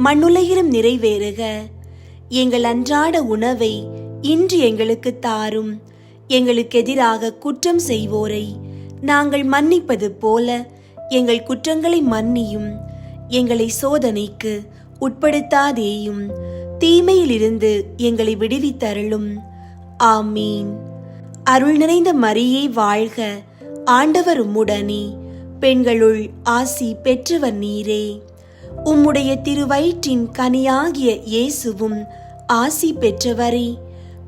மண்ணுலகிலும் நிறைவேறுக. எங்கள் அன்றாட உணவை இன்று எங்களுக்கு தாரும். எங்களுக்கு எதிராக குற்றம் செய்வோரை நாங்கள் மன்னிப்பது போல எங்கள் குற்றங்களை மன்னியும். எங்களை சோதனைக்கு உட்படுத்தாதேயும், தீமையிலிருந்து எங்களை விடுவித்தருளும். ஆமீன். அருள் நிறைந்த மரியே வாழ்க, ஆண்டவர் உம்முடனே, பெண்களுள் ஆசி பெற்றவர் நீரே. உம்முடைய திருவயிற்றின் கனியாகிய இயேசுவும் ஆசி பெற்றவரே.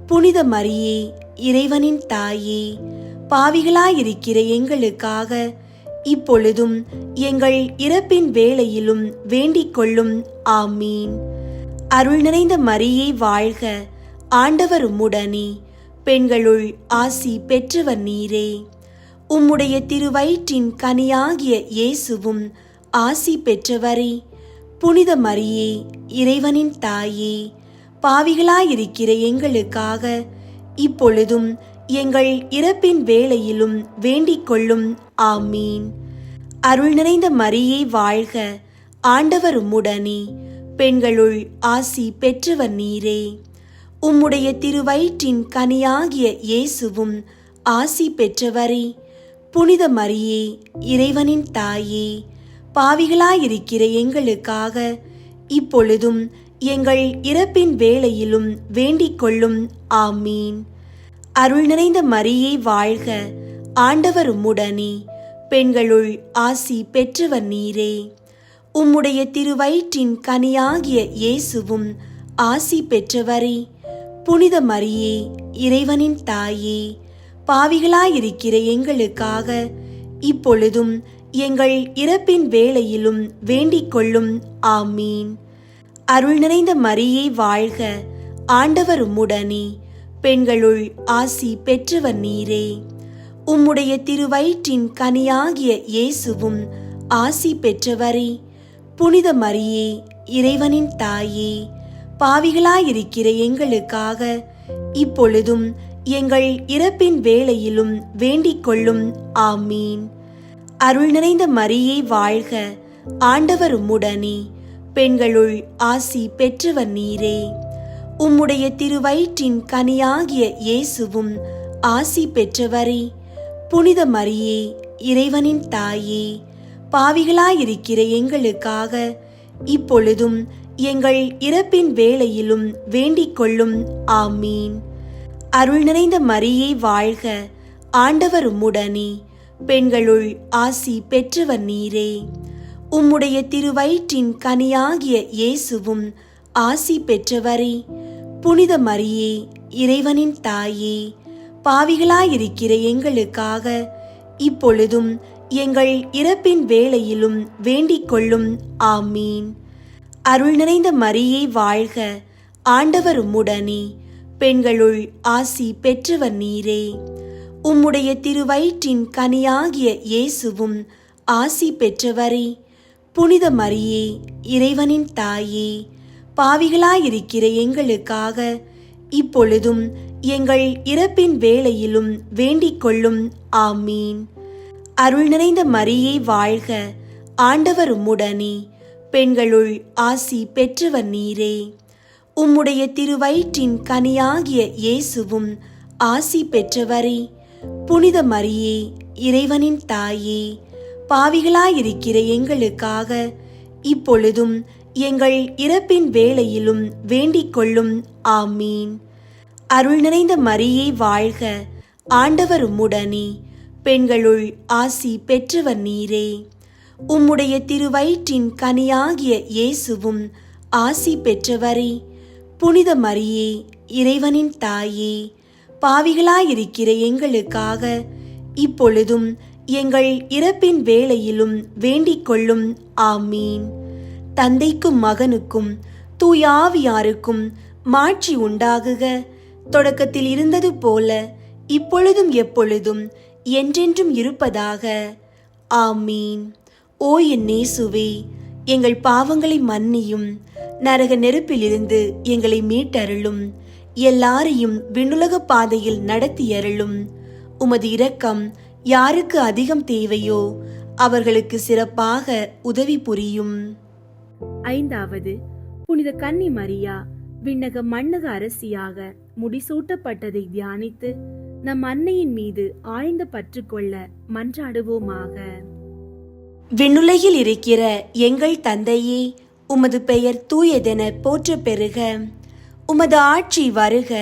புனித மரியே, இறைவனின் தாயே, பாவிகளாயிருக்கிற எங்களுக்காக இப்பொழுதும் எங்கள் இறப்பின் வேளையிலும் வேண்டிக் கொள்ளும். ஆமீன். அருள் நிறைந்த மரியே வாழ்க, ஆண்டவர் உம்முடனே, பெண்களுள் ஆசி பெற்றவர் நீரே. உம்முடைய திருவயிற்றின் கனியாகிய இயேசுவும் ஆசி பெற்றவரே. புனித மரியே, இறைவனின் தாயே, பாவிகளாயிருக்கிற எங்களுக்காக இப்பொழுதும் எங்கள் இறப்பின் வேளையிலும் வேண்டிக் கொள்ளும். ஆமீன். அருள் நிறைந்த மரியே வாழ்க, ஆண்டவர் உம்முடனே, பெண்களுள் ஆசி பெற்றவர் நீரே. உம்முடைய திருவயிற்றின் கனியாகிய இயேசுவும் ஆசி பெற்றவரே. புனித மரியே, இறைவனின் தாயே, பாவிகளாயிருக்கிற எங்களுக்காக இப்பொழுதும் எங்கள் இறப்பின் வேளையிலும் வேண்டிக் கொள்ளும். ஆமீன். அருள் நிறைந்த மரியே வாழ்க, ஆண்டவர் உம்முடனே, பெண்களுள் ஆசி பெற்றவர் நீரே. உம்முடைய திருவயிற்றின் கனியாகிய இயேசுவும் ஆசி பெற்றவரே. புனித மரியே, இறைவனின் தாயே, பாவிகளாயிருக்கிற எங்களுக்காக இப்பொழுதும் எங்கள் இறப்பின் வேளையிலும் வேண்டிக் கொள்ளும். ஆமீன். அருள் நிறைந்த மரியே வாழ்க, ஆண்டவர் உம்முடனே, பெண்களுள் ஆசி பெற்றவர் நீரே. உம்முடைய திருவயிற்றின் கனியாகிய இயேசுவும் ஆசி பெற்றவரே. புனித மரியே, இறைவனின் தாயே, பாவிகளாயிருக்கிற எங்களுக்காக இப்பொழுதும் எங்கள் இறப்பின் வேளையிலும் வேண்டிக் கொள்ளும். ஆமீன். அருள் நிறைந்த மரியே வாழ்க, ஆண்டவர் உம்முடனே, பெண்களுள் ஆசி பெற்றவர் நீரே. உம்முடைய திருவயிற்றின் கனியாகிய இயேசுவும் ஆசி பெற்றவரே. புனித மரியே, இறைவனின் தாயே, பாவிகளாயிருக்கிற எங்களுக்காக இப்பொழுதும் எங்கள் இறப்பின் வேளையிலும் வேண்டிக் கொள்ளும். ஆமீன். அருள் நிறைந்த மரியே வாழ்க, ஆண்டவர் உம்முடனே, பெண்களுள் ஆசி பெற்றவர் நீரே. உம்முடைய திருவயிற்றின் கனியாகிய இயேசுவும் ஆசி பெற்றவரே. புனித மரியே, இறைவனின் தாயே, பாவிகளாயிருக்கிற எங்களுக்காக இப்பொழுதும் எங்கள் இறப்பின் வேளையிலும் வேண்டிக் கொள்ளும். ஆமீன். அருள் நிறைந்த மரியே வாழ்க, ஆண்டவர் உம்முடனே, பெண்களுள் ஆசி பெற்றவர் நீரே. உம்முடைய திருவயிற்றின் கனியாகிய இயேசுவும் ஆசி பெற்றவரே. புனித மரியே, இறைவனின் தாயே, பாவிகளாயிருக்கிற எங்களுக்காக இப்பொழுதும் எங்கள் இறப்பின் வேளையிலும் வேண்டிக் கொள்ளும். ஆமீன். அருள் நிறைந்த மரியே வாழ்க, ஆண்டவர் உம்முடனே, பெண்களுள் ஆசி பெற்றவர் நீரே. உம்முடைய திருவயிற்றின் கனியாகிய இயேசுவும் ஆசி பெற்றவரே. புனித மரியே, இறைவனின் தாயே, பாவிகளாயிருக்கிற எங்களுக்காக இப்பொழுதும் எங்கள் இறப்பின் வேளையிலும் வேண்டிக் கொள்ளும். ஆமீன். அருள் நிறைந்த மரியே வாழ்க, ஆண்டவர் உம்முடனே, பெண்களுள் ஆசி பெற்றவர் நீரே. உம்முடைய திருவயிற்றின் கனியாகிய இயேசுவும் ஆசி பெற்றவரே. புனித மரியே, இறைவனின் தாயே, பாவிகளாயிருக்கிற எங்களுக்காக இப்பொழுதும் எங்கள் இறப்பின் வேளையிலும் வேண்டிக் கொள்ளும். ஆமீன். தந்தைக்கும் மகனுக்கும் தூயாவியாருக்கும் மாட்சி உண்டாகுக. தொடக்கத்தில் இருந்தது போல இப்பொழுதும் எப்பொழுதும் என்றென்றும் இருப்பதாக. ஆமீன். ஓ என் இயேசுவே, எங்கள் பாவங்களை மன்னியும், நரக நெருப்பிலிருந்து எங்களை மீட்டருளும், எல்லாரையும் விண்ணுலக பாதையில் நடத்தியருளும். உமது இரக்கம் யாருக்கு அதிகம் தேவையோ அவர்களுக்கு சிறப்பாக உதவி புரியும். ஐந்தாவது, புனித கன்னி மரியா விண்ணக மண்ணக அரசியாக முடிசூட்டப்பட்டதை தியானித்து நம் அன்னையின் மீது ஆழ்ந்த பற்று கொள்ள மன்றாடுவோமாக. விண்ணுலகில் இருக்கிற எங்கள் தந்தையே, உமது பெயர் தூயதென போற்ற பெறுக. உமது ஆட்சி வருக.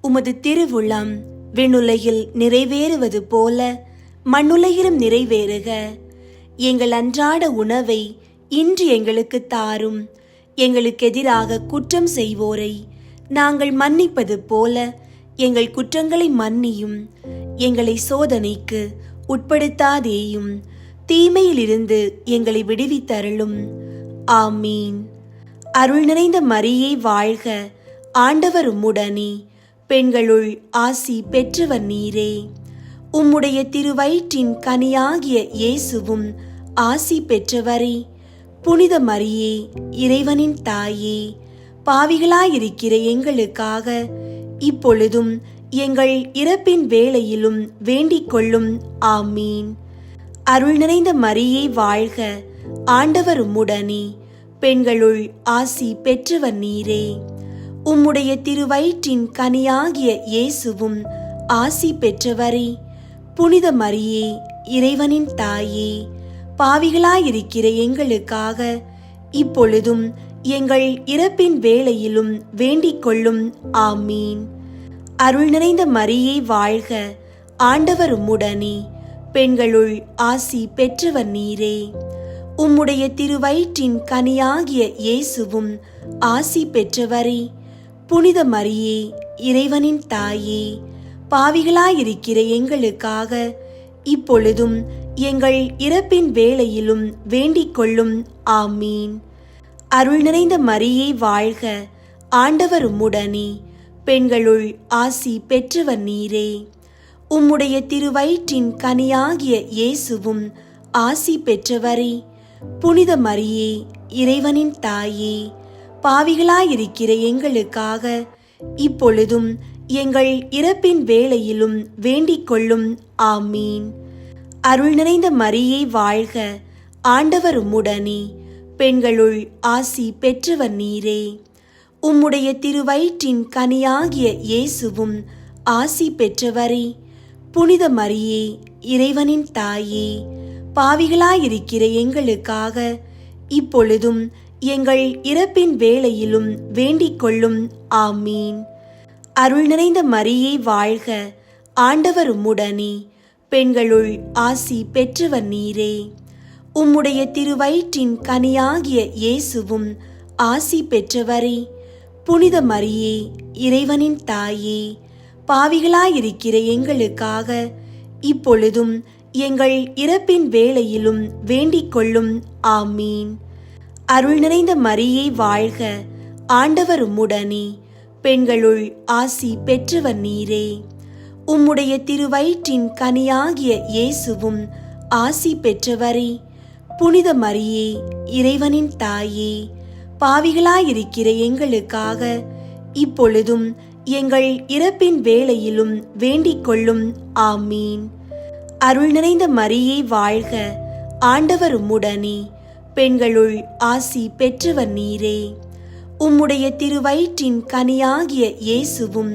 உமது திருவுளம் விண்ணுலகில் நிறைவேறுவது போல மண்ணுலகிலும் நிறைவேறுக. எங்கள் அன்றாட உணவை இன்று எங்களுக்கு தாரும். எங்களுக்கு எதிராக குற்றம் செய்வோரை நாங்கள் மன்னிப்பது போல எங்கள் குற்றங்களை மன்னியும். எங்களை சோதனைக்கு உட்படுத்தாதேயும், தீமையிலிருந்து எங்களை விடுவித்தருளும். ஆமீன். அருள் நிறைந்த மரியே வாழ்க, ஆண்டவர் உம்முடனே, பெண்களுள் ஆசி பெற்றவர் நீரே. உம்முடைய திருவயிற்றின் கனியாகிய இயேசுவும் ஆசி பெற்றவரே. புனித மரியே, இறைவனின் தாயே, பாவிகளாயிருக்கிற எங்களுக்காக இப்பொழுதும் எங்கள் இறப்பின் வேளையிலும் வேண்டிக் கொள்ளும். ஆமீன். அருள் நிறைந்த மரியே வாழ்க, ஆண்டவர் உம்முடனே, பெண்களுள் ஆசி பெற்றவர் நீரே. உம்முடைய திருவயிற்றின் கனியாகிய இயேசுவும் ஆசி பெற்றவரே. புனித மரியே, இறைவனின் தாயே, பாவிகளாயிருக்கிற எங்களுக்காக இப்பொழுதும் எங்கள் இறப்பின் வேளையிலும் வேண்டிக் கொள்ளும். ஆமீன். அருள் நிறைந்த மரியே வாழ்க, ஆண்டவர் உம்முடனே, பெண்களுள் ஆசி பெற்றவர் நீரே. உம்முடைய திருவயிற்றின் கனியாகிய இயேசுவும் ஆசி பெற்றவரே. புனித மரியே, இறைவனின் தாயே, பாவிகளாயிருக்கிற எங்களுக்காக இப்பொழுதும் எங்கள் இறப்பின் வேளையிலும் வேண்டிக் கொள்ளும். ஆமீன். அருள் நிறைந்த மரியே வாழ்க, ஆண்டவர் உம்முடனே, பெண்களுள் ஆசி பெற்றவர் நீரே. உம்முடைய திருவயிற்றின் கனியாகிய இயேசுவும் ஆசி பெற்றவரே. புனித மரியே, இறைவனின் தாயே, பாவிகளாயிருக்கிற எங்களுக்காக இப்பொழுதும் எங்கள் இறப்பின் வேளையிலும் வேண்டிக் கொள்ளும். ஆமீன். அருள் நிறைந்த மரியே வாழ்க, ஆண்டவர் உம்முடனே, பெண்களுள் ஆசி பெற்றவர் நீரே. உம்முடைய திருவயிற்றின் கனியாகிய இயேசுவும் ஆசி பெற்றவரே. புனித மரியே, இறைவனின் தாயே, பாவிகளாயிருக்கிற எங்களுக்காக இப்பொழுதும் எங்கள் இறப்பின் வேளையிலும் வேண்டிக் கொள்ளும். ஆமீன். அருள் நிறைந்த மரியே வாழ்க, ஆண்டவர் உம்முடனே, பெண்களுள் ஆசி பெற்றவர் நீரே. உம்முடைய திருவயிற்றின் கனியாகிய இயேசுவும் ஆசி பெற்றவரே. புனித மரியே, இறைவனின் தாயே, பாவிகளாயிருக்கிற எங்களுக்காக இப்பொழுதும் எங்கள் இறப்பின் வேளையிலும் வேண்டிக் கொள்ளும். ஆமீன். அருள் நிறைந்த மரியே வாழ்க, ஆண்டவர் உம்முடனே, பெண்களுள் ஆசி பெற்றவர் நீரே. உம்முடைய திருவயிற்றின் கனியாகிய இயேசுவும் ஆசி பெற்றவரே. புனித மரியே, இறைவனின் தாயே, பாவிகளாயிருக்கிற எங்களுக்காக இப்பொழுதும் எங்கள் இறப்பின் வேளையிலும் வேண்டிக் கொள்ளும். ஆமீன். அருள் நிறைந்த மரியே வாழ்க, ஆண்டவர் உம்முடனே, பெண்களுள் ஆசி பெற்றவர் நீரே. உம்முடைய திருவயிற்றின் கனியாகிய இயேசுவும்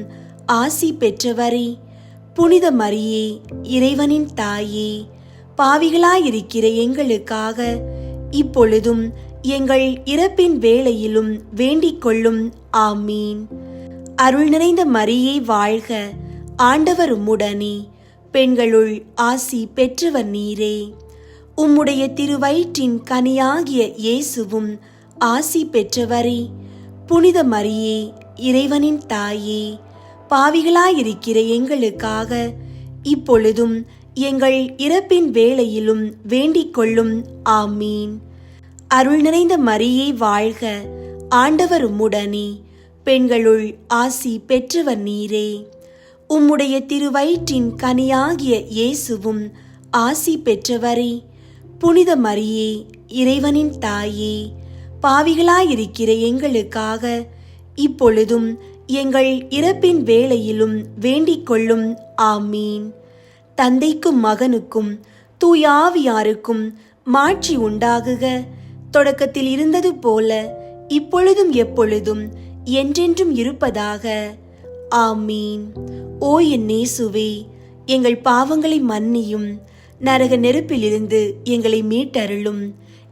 ஆசி பெற்றவரே. புனித மரியே, இறைவனின் தாயே, பாவிகளாயிருக்கிற எங்களுக்காக இப்பொழுதும் எங்கள் இறப்பின் வேளையிலும் வேண்டிக் கொள்ளும். ஆமீன். அருள் நிறைந்த மரியே வாழ்க, ஆண்டவர் உம்முடனே, பெண்களுள் ஆசி பெற்றவர் நீரே. உம்முடைய திருவயிற்றின் கனியாகிய இயேசுவும் ஆசி பெற்றவரே. புனித மரியே, இறைவனின் தாயே, பாவிகளாயிருக்கிற எங்களுக்காக இப்பொழுதும் எங்கள் இறப்பின் வேளையிலும் வேண்டிக் கொள்ளும். ஆமீன். அருள் நிறைந்த மரியே வாழ்க, ஆண்டவர் உம்முடனே, பெண்களுள் ஆசி பெற்றவர் நீரே. உம்முடைய திருவயிற்றின் கனியாகிய இயேசுவும் ஆசி பெற்றவரே. புனித மரியே, இறைவனின் தாயே, பாவிகளாயிருக்கிற எங்களுக்காக இப்பொழுதும் எங்கள் இறப்பின் வேளையிலும் வேண்டிக் கொள்ளும். ஆமீன். தந்தைக்கும் மகனுக்கும் தூய ஆவியாருக்கும் மாட்சி உண்டாகுக. தொடக்கத்தில் இருந்தது போல இப்பொழுதும் எப்பொழுதும் என்றென்றும் இருப்பதாக. ஆமீன். ஓ என் இயேசுவே, எங்கள் பாவங்களை மன்னியும், நரக நெருப்பிலிருந்து எங்களை மீட்டருளும்,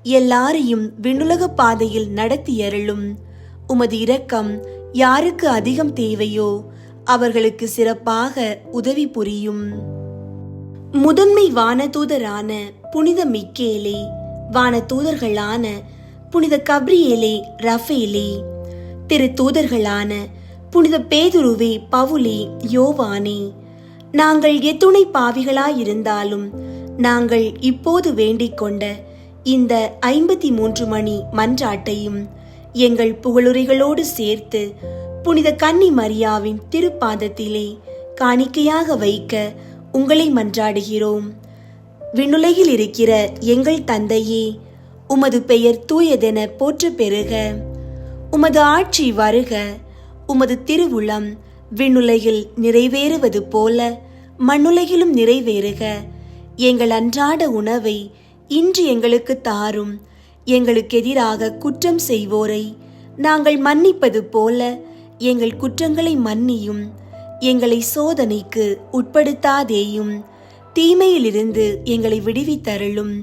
எல்லாரையும் விண்ணுலக பாதையில் நடத்தியருளும். உமது இரக்கம் யாருக்கு அதிகம் தேவையோ அவர்களுக்கு சிறப்பாக உதவி புரியும். முதன்மை வானதூதரான புனித மிக்கேலே, வானதூதர்களான புனித கப்ரியேலே, ரஃபேலே, திரு தூதர்களான புனித பேதுருவே, பவுலே, யோவானே, நாங்கள் எத்துணை பாவிகளாயிருந்தாலும் நாங்கள் இப்போது வேண்டிக் கொண்ட இந்த 53 மணி மன்றாட்டையும் எங்கள் புகழுரைகளோடு சேர்த்து புனித கன்னி மரியாவின் திருப்பாதத்திலே காணிக்கையாக வைக்க உங்களை மன்றாடுகிறோம். விண்ணுலகில் இருக்கிற எங்கள் தந்தையே, உமது பெயர் தூயதென போற்ற பெறுக. உமது ஆட்சி வருக. உமது திருவுளம் விண்ணுலகில் நிறைவேறுவது போல மண்ணுலகிலும் நிறைவேறுக. எங்கள் அன்றாட உணவை இன்று எங்களுக்கு தாரும். எங்களுக்கு எதிராக குற்றம் செய்வோரை நாங்கள் மன்னிப்பது போல எங்கள் குற்றங்களை மன்னியும். எங்களை சோதனைக்கு உட்படுத்தாதேயும், தீமையிலிருந்து எங்களை விடுவித்தருளும்.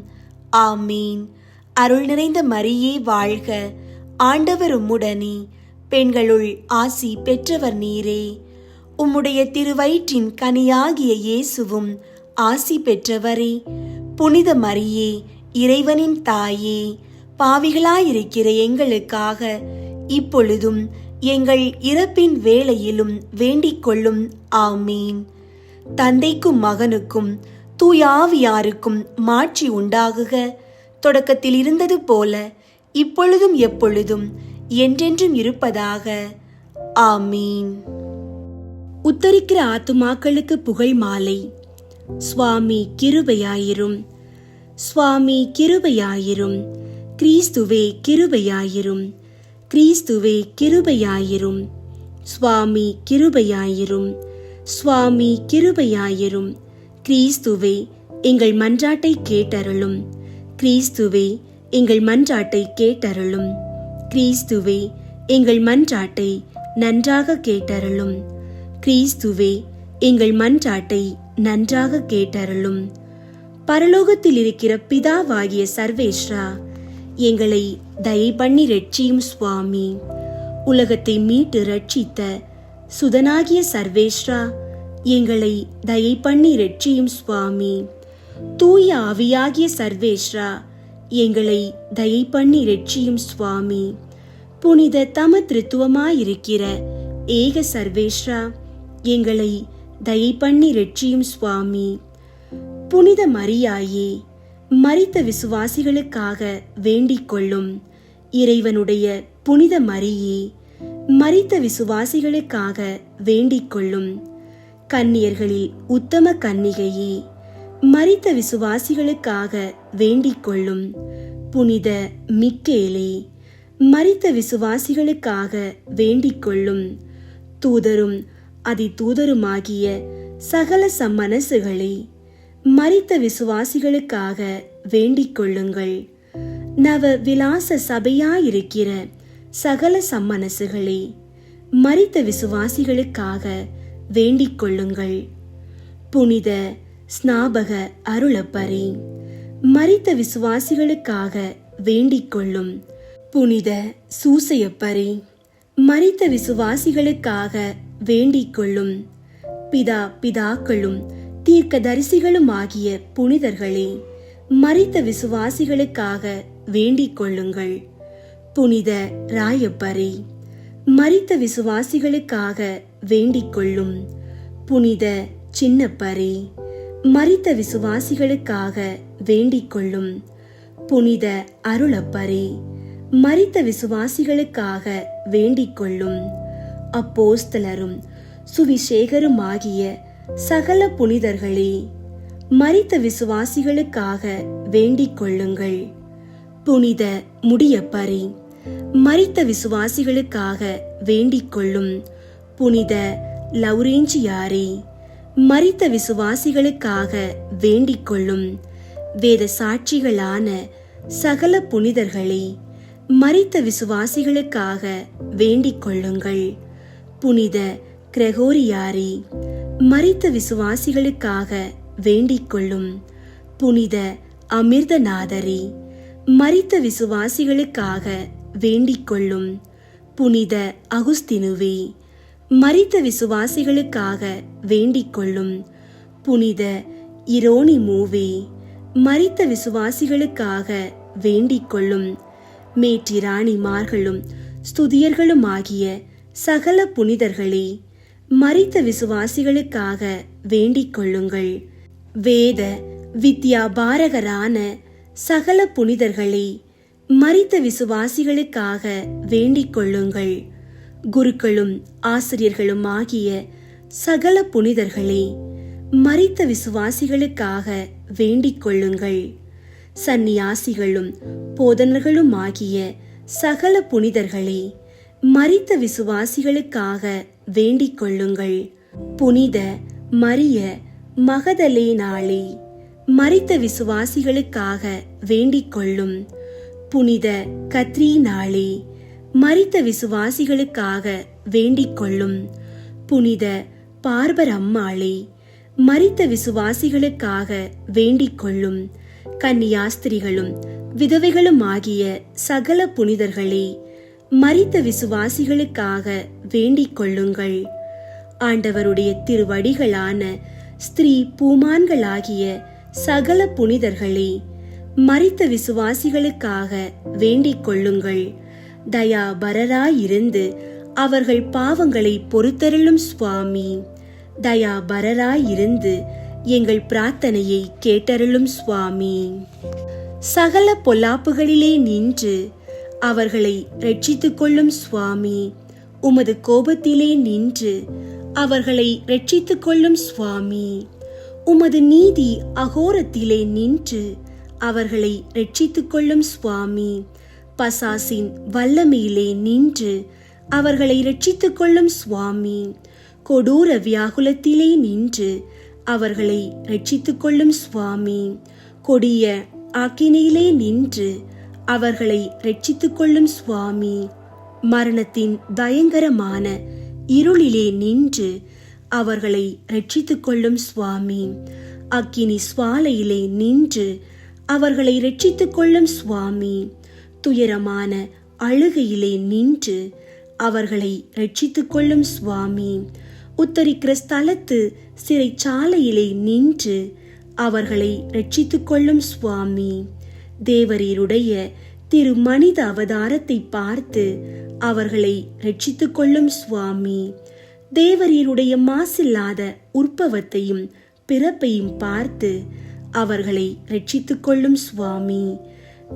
ஆமீன். அருள் நிறைந்த மரியே வாழ்க, ஆண்டவர் உம்முடனே, பெண்களுள் ஆசி பெற்றவர் நீரே. உம்முடைய திருவயிற்றின் கனியாகிய இயேசுவும் ஆசி பெற்றவரே. புனித மரியே, இறைவனின் தாயே, பாவிகளாயிருக்கிற எங்களுக்காக இப்பொழுதும் எங்கள் இறப்பின் வேளையிலும் வேண்டிக் கொள்ளும். ஆமீன். தந்தைக்கும் மகனுக்கும் தூய ஆவியாருக்கும் மாட்சி உண்டாகுக. தொடக்கத்தில் இருந்தது போல இப்பொழுதும் எப்பொழுதும் என்றென்றும் இருப்பதாக. ஆமீன். உத்தரிக்கிற ஆத்துமாக்களுக்கு புகழ் மாலை. சுவாமி கிருபையாயிரும், சுவாமி கிருபையாயிரும், கிறிஸ்துவே கிருபையாயிரும், கிறிஸ்துவே கிருபையாயிரும், சுவாமி கிருபையாயிரும், சுவாமி கிருபையாயிரும். கிறிஸ்துவே எங்கள் மன்றாட்டை கேட்டருளும், கிறிஸ்துவே எங்கள் மன்றாட்டை கேட்டருளும், கிறிஸ்துவே எங்கள் மன்றாட்டை நன்றாக கேட்டருளும், கிறிஸ்துவே எங்கள் மன்றாட்டை நன்றாக கேட்டருளும். பரலோகத்தில் இருக்கிற பிதாவாகிய சர்வேஸ்வரா, எங்களை தயை பண்ணி ரட்சியும் சுவாமி. உலகத்தை மீட்டு ரட்சித்த சுதனாகிய சர்வேஸ்வரா, எங்களை தயை பண்ணி ரட்சியும் சுவாமி. தூய ஆவியாகிய சர்வேஸ்வரா, எங்களை தயை பண்ணி ரட்சியும் சுவாமி. புனித தம திருத்துவமாயிருக்கிற ஏக சர்வேஸ்வரா, எங்களை தயை பண்ணி ரட்சியும் சுவாமி. புனித மரியாயே, மரித்த விசுவாசிகளுக்காக வேண்டிக் கொள்ளும். இறைவனுடைய புனித மரியே, மரித்த விசுவாசிகளுக்காக வேண்டிக் கொள்ளும். கன்னியர்களில் உத்தம கன்னிகையே, மரித்த விசுவாசிகளுக்காக வேண்டிக் கொள்ளும். புனித மிக்கேலே, மரித்த விசுவாசிகளுக்காக வேண்டிக் கொள்ளும். தூதரும் அதிதூதருமாகிய சகல சம்மனசுகளே, மரித்த விசுவாசிகளுக்காக வேண்டிக் கொள்ளுங்கள். நவ விலாச சபையாயிருக்கிற சகல சம்மனசுகளே, மரித்த விசுவாசிகளுக்காக வேண்டிக் கொள்ளுங்கள். புனித ஸ்நாபக அருளப்பரே, மரித்த விசுவாசிகளுக்காக வேண்டிக் கொள்ளும். புனித சூசையப்பரே, மரித்த விசுவாசிகளுக்காக வேண்டிக் கொள்ளும். பிதாக்களும் தீர்க்கதரிசிகளுமாகிய புனிதர்களே, மரித்த விசுவாசிகளுக்காக வேண்டிக் கொள்ளுங்கள். புனித ராயப்பரே, மரித்த விசுவாசிகளுக்காக வேண்டிக் கொள்ளும். புனித சின்னப்பரே, மரித்த விசுவாசிகளுக்காக வேண்டிக் கொள்ளும். புனித அருளப்பரே, மரித்த விசுவாசிகளுக்காக வேண்டிக் கொள்ளும். அப்போஸ்தலரும் சுவிசேகருமாகிய சகல புனிதர்களே, மரித்த விசுவாசிகளுக்காக வேண்டிக் கொள்ளுங்கள். புனித முடியப்பரே, மரித்த விசுவாசிகளுக்காக வேண்டிக் கொள்ளும். புனித லௌரேஞ்சியாரே, மரித்த விசுவாசிகளுக்காக வேண்டிக் கொள்ளும். வேத சாட்சிகளான சகல புனிதர்களே, மரித்த விசுவாசிகளுக்காக வேண்டிக் கொள்ளுங்கள். புனித கிரகோரியாரே, மரித்த விசுவாசிகளுக்காக வேண்டிக் கொள்ளும். புனித அமிர்தநாதரே, மரித்த விசுவாசிகளுக்காக வேண்டிக் கொள்ளும். புனித அகுஸ்தினுவே, மரித்த விசுவாசிகளுக்காக வேண்டிக் கொள்ளும். புனித இரோனிமூவே, மரித்த விசுவாசிகளுக்காக வேண்டிக் கொள்ளும். மேற்றிராணிமார்களும் ஸ்துதியர்களுமாகிய சகல புனிதர்களே, மரித்த விசுவாசிகளுக்காக வேண்டிக் கொள்ளுங்கள். வேத வித்யாபாரகரான சகல புனிதர்களே, மரித்த விசுவாசிகளுக்காக வேண்டிக் கொள்ளுங்கள். குருக்களும் ஆசிரியர்களும் ஆகிய சகல புனிதர்களே, மரித்த விசுவாசிகளுக்காக வேண்டிக் கொள்ளுங்கள். சந்நியாசிகளும் போதனர்களும் ஆகிய சகல புனிதர்களே, மரித்த விசுவாசிகளுக்காக வேண்டிக் கொள்ளுங்கள். புனித மரிய மகதலேனாளே, மரித்த விசுவாசிகளுக்காக வேண்டிக் கொள்ளும். புனித கத்ரீனாளே, மரித்த விசுவாசிகளுக்காக வேண்டிக் கொள்ளும். புனித பார்பரம்மாளே, மரித்த விசுவாசிகளுக்காக வேண்டிக் கொள்ளும். கன்னியாஸ்திரிகளும் விதவைகளும் ஆகிய சகல புனிதர்களே, மரித்த விசுவாசிகளுக்காக வேண்டிக் கொள்ளுங்கள். ஆண்டவருடைய திருவடிகளான ஸ்திரீ பூமான்களாகிய சகல புனிதர்களே, மரித்த விசுவாசிகளுக்காக வேண்டிக் கொள்ளுங்கள். தயாபரராயிருந்து அவர்கள் பாவங்களை பொறுத்தருளும் சுவாமி. தயாபரராயிருந்து எங்கள் பிரார்த்தனையை கேட்டருளும் சுவாமி. சகல பொல்லாப்புகளிலே நின்று அவர்களை ரட்சித்துக் கொள்ளும் சுவாமி. உமது கோபத்திலே நின்று அவர்களை ரட்சித்துக் கொள்ளும் சுவாமி. உமது நீதி அகோரத்திலே நின்று அவர்களை ரட்சித்துக் கொள்ளும் சுவாமி. பசாசின் வல்லமையிலே நின்று அவர்களை ரட்சித்துக் கொள்ளும் சுவாமி. கொடூர வியாகுலத்திலே நின்று அவர்களை ரட்சித்துக் கொள்ளும் சுவாமி. கொடிய ஆக்கினையிலே நின்று அவர்களை ரட்சித்துக் கொள்ளும் சுவாமி. மரணத்தின் பயங்கரமான இருளிலே நின்று அவர்களை ரட்சித்துக் கொள்ளும் சுவாமி. அக்கினி சுவாலையிலே நின்று அவர்களை ரட்சித்துக் கொள்ளும் சுவாமி. துயரமான அழுகையிலே நின்று அவர்களை ரட்சித்துக் கொள்ளும் சுவாமி. உத்தரிக்கிற ஸ்தலத்து சிறைச்சாலையிலே நின்று அவர்களை ரட்சித்துக் கொள்ளும் சுவாமி. தேவரீருடைய திரு மனித அவதாரத்தை பார்த்து அவர்களை ரட்சித்துக் கொள்ளும் சுவாமி. தேவரீருடைய மாசில்லாத உற்பவத்தையும் பிறப்பையும் பார்த்து அவர்களை ரட்சித்துக் கொள்ளும் சுவாமி.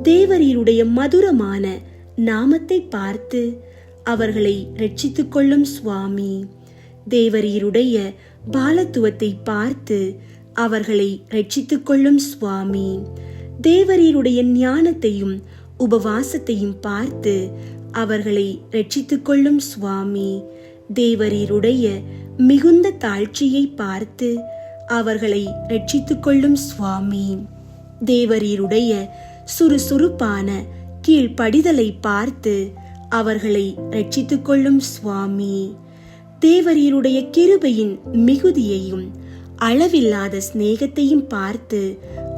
தேவரீருடைய மதுரமான நாமத்தை பார்த்து அவர்களை ரட்சித்துக் கொள்ளும் சுவாமி. தேவரீருடைய பாலத்துவத்தை பார்த்து அவர்களை ரட்சித்துக் கொள்ளும் சுவாமி. தேவரீருடைய ஞானத்தையும் உபவாசத்தையும் பார்த்து அவர்களை ரட்சித்துக் கொள்ளும் சுவாமி. தேவரீருடைய மிகுந்த தாழ்ச்சியை பார்த்து அவர்களை ரட்சித்துக் கொள்ளும் சுவாமி. தேவரீருடைய சுறுசுறுப்பான கீழ்ப்படிதலை பார்த்து அவர்களை ரட்சித்துக் கொள்ளும் சுவாமி. தேவரீருடைய கிருபையின் மிகுதியையும் அளவில்லாத சிநேகத்தையும் பார்த்து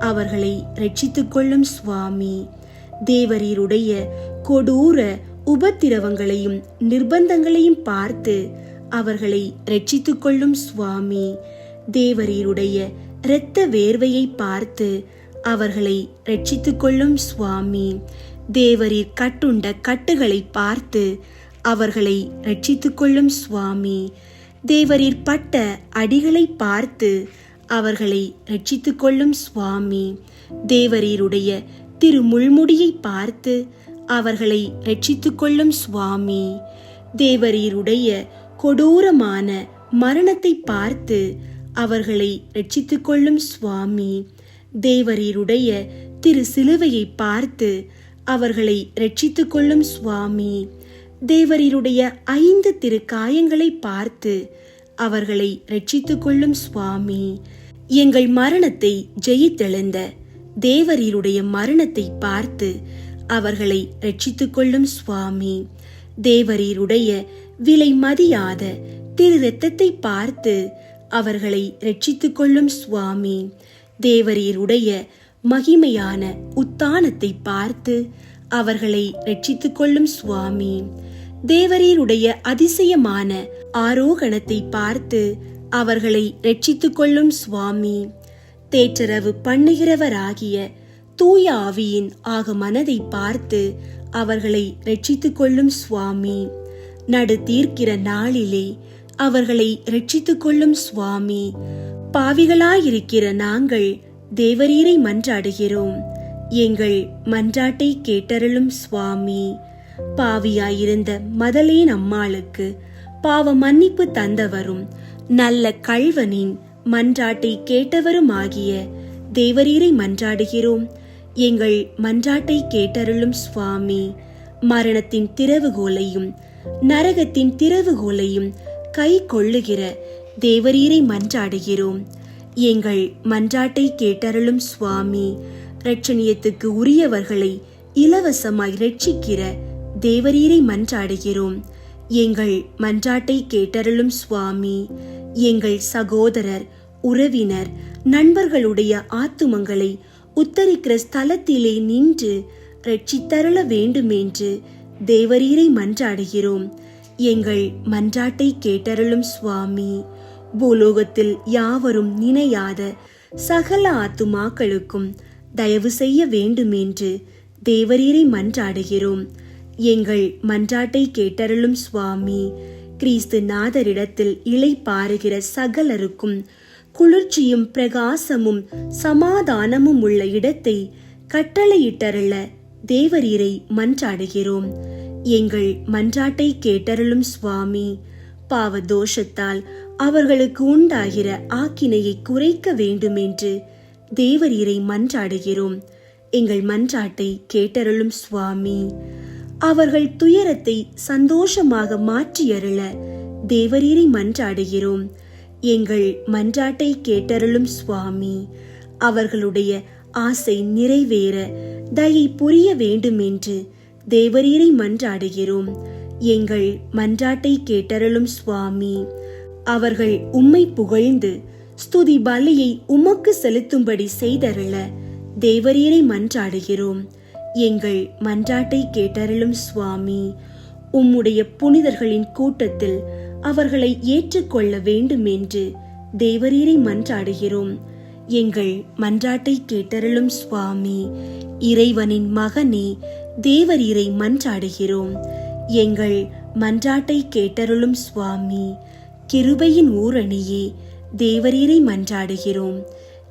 அவர்களை ரட்சித்துக் கொள்ளும் சுவாமி. தேவரீருடைய கொடூர உபத்திரவங்களையும் நிர்பந்தங்களையும் பார்த்து அவர்களை ரட்சித்துக் கொள்ளும் சுவாமி. தேவரீருடைய இரத்த வேர்வையை பார்த்து அவர்களை ரட்சித்துக் கொள்ளும் சுவாமி. தேவரீர் கட்டுண்ட கட்டுகளை பார்த்து அவர்களை ரட்சித்துக் கொள்ளும் சுவாமி. தேவரீர் பட்ட அடிகளை பார்த்து அவர்களை ரட்சித்துக் கொள்ளும் சுவாமி. தேவரீருடைய திருமுள்முடியை பார்த்து அவர்களை ரட்சித்துக் கொள்ளும் சுவாமி. தேவரீருடைய கொடூரமான மரணத்தை பார்த்து அவர்களை ரட்சித்துக் கொள்ளும் சுவாமி. தேவரீருடைய திரு சிலுவையை பார்த்து அவர்களை ரட்சித்துக் கொள்ளும் சுவாமி. தேவரீருடைய 5 திரு காயங்களை பார்த்து அவர்களை ரட்சித்துக் கொள்ளும் சுவாமி. எங்கள் மரணத்தை ஜெயித்தெழுந்த தேவரீருடைய மரணத்தை பார்த்து அவர்களை ரட்சித்துக் கொள்ளும் சுவாமி. தேவரீருடைய விலை மதியாத திரு இரத்தத்தை பார்த்து அவர்களை ரட்சித்துக் கொள்ளும் சுவாமி. தேவரீருடைய மகிமையான உத்தானத்தை பார்த்து அவர்களை ரட்சித்துக் கொள்ளும் சுவாமி. தேவரீருடைய அதிசயமான ஆரோகணத்தை பார்த்து அவர்களை ரட்சித்துக் கொள்ளும் சுவாமி. தேற்றரவு பண்ணுகிறவராகிய தூய ஆவியின் ஆக மனதை பார்த்து அவர்களை ரட்சித்துக் கொள்ளும் சுவாமி. நடு தீர்க்கிற நாளிலே அவர்களை ரட்சித்துக் கொள்ளும் சுவாமி. பாவிகளாயிருக்கிற நாங்கள் தேவரீரை மன்றாடுகிறோம். எங்கள் மன்றாட்டை கேட்டருளும் சுவாமி. பாவியாயிருந்த மதலேன் அம்மாளுக்கு பாவ மன்னிப்பு தந்தவரும் நல்ல கள்வனின் மன்றாட்டை கேட்டவருமாகிய தேவரீரை மன்றாடுகிறோம். எங்கள் மன்றாட்டை கேட்டருளும் சுவாமி. மரணத்தின் திறவுகோலையும் நரகத்தின் திறவுகோலையும் கை கொள்ளுகிற தேவரீரை மன்றாடுகிறோம். எங்கள் மன்றாட்டை கேட்டருளும் சுவாமி. இரட்சணியத்துக்கு உரியவர்களை இலவசமாய் ரட்சிக்கிற தேவரீரை மன்றாடுகிறோம். எங்கள் மன்றாட்டை கேட்டருளும் சுவாமி. எங்கள் சகோதரர், உறவினர், நண்பர்களுடைய ஆத்துமங்களை உத்தரிக்கிற ஸ்தலத்திலே நின்று ரட்சித்தருள வேண்டுமென்று தேவரீரை மன்றாடுகிறோம். எங்கள் மன்றாட்டை கேட்டருளும் சுவாமி. பூலோகத்தில் யாவரும் நினையாத சகல ஆத்துமாக்களுக்கும் தயவு செய்ய வேண்டுமென்று தேவரீரை மன்றாடுகிறோம். எங்கள் மன்றாட்டை கேட்டருளும் சுவாமி. கிறிஸ்து நாதரிடத்தில் இளைப்பாறுகிற சகலருக்கும் குளிர்ச்சியும் பிரகாசமும் சமாதானமும் உள்ள இடத்தை கட்டளையிட்டருள தேவரீரை மன்றாடுகிறோம். எங்கள் மன்றாட்டை கேட்டருளும் சுவாமி. பாவ தோஷத்தால் அவர்களுக்கு உண்டாகிற ஆக்கினையை குறைக்க வேண்டுமென்று தேவரீரை மன்றாடுகிறோம். எங்கள் மன்றாட்டை கேட்டருளும் சுவாமி. அவர்கள் துயரத்தை சந்தோஷமாக மாற்றியருள தேவரீரை மன்றாடுகிறோம். எங்கள் மன்றாட்டை கேட்டருளும் சுவாமி. அவர்களுடைய ஆசை நிறைவேற தயை புரிய வேண்டுமென்று தேவரீரை மன்றாடுகிறோம். எங்கள் மன்றாட்டை கேட்டருளும் சுவாமி. அவர்கள் உம்மை புகழ்ந்து ஸ்துதி பலியை உமக்கு செலுத்தும்படி செய்தருள தேவரீரை மன்றாடுகிறோம். எங்கள் மன்றாட்டை கேட்டருளும் சுவாமி. உம்முடைய புனிதர்களின் கூட்டத்தில் அவர்களை ஏற்றுக்கொள்ள வேண்டுமென்று தேவரீரை மன்றாடுகிறோம். எங்கள் மன்றாட்டை கேட்டருளும் சுவாமி. இறைவனின் மகனே, தேவரீரை மன்றாடுகிறோம். எங்கள் மன்றாட்டை கேட்டருளும் சுவாமி. கிருபையின் ஊரணியே, தேவரீரை மன்றாடுகிறோம்.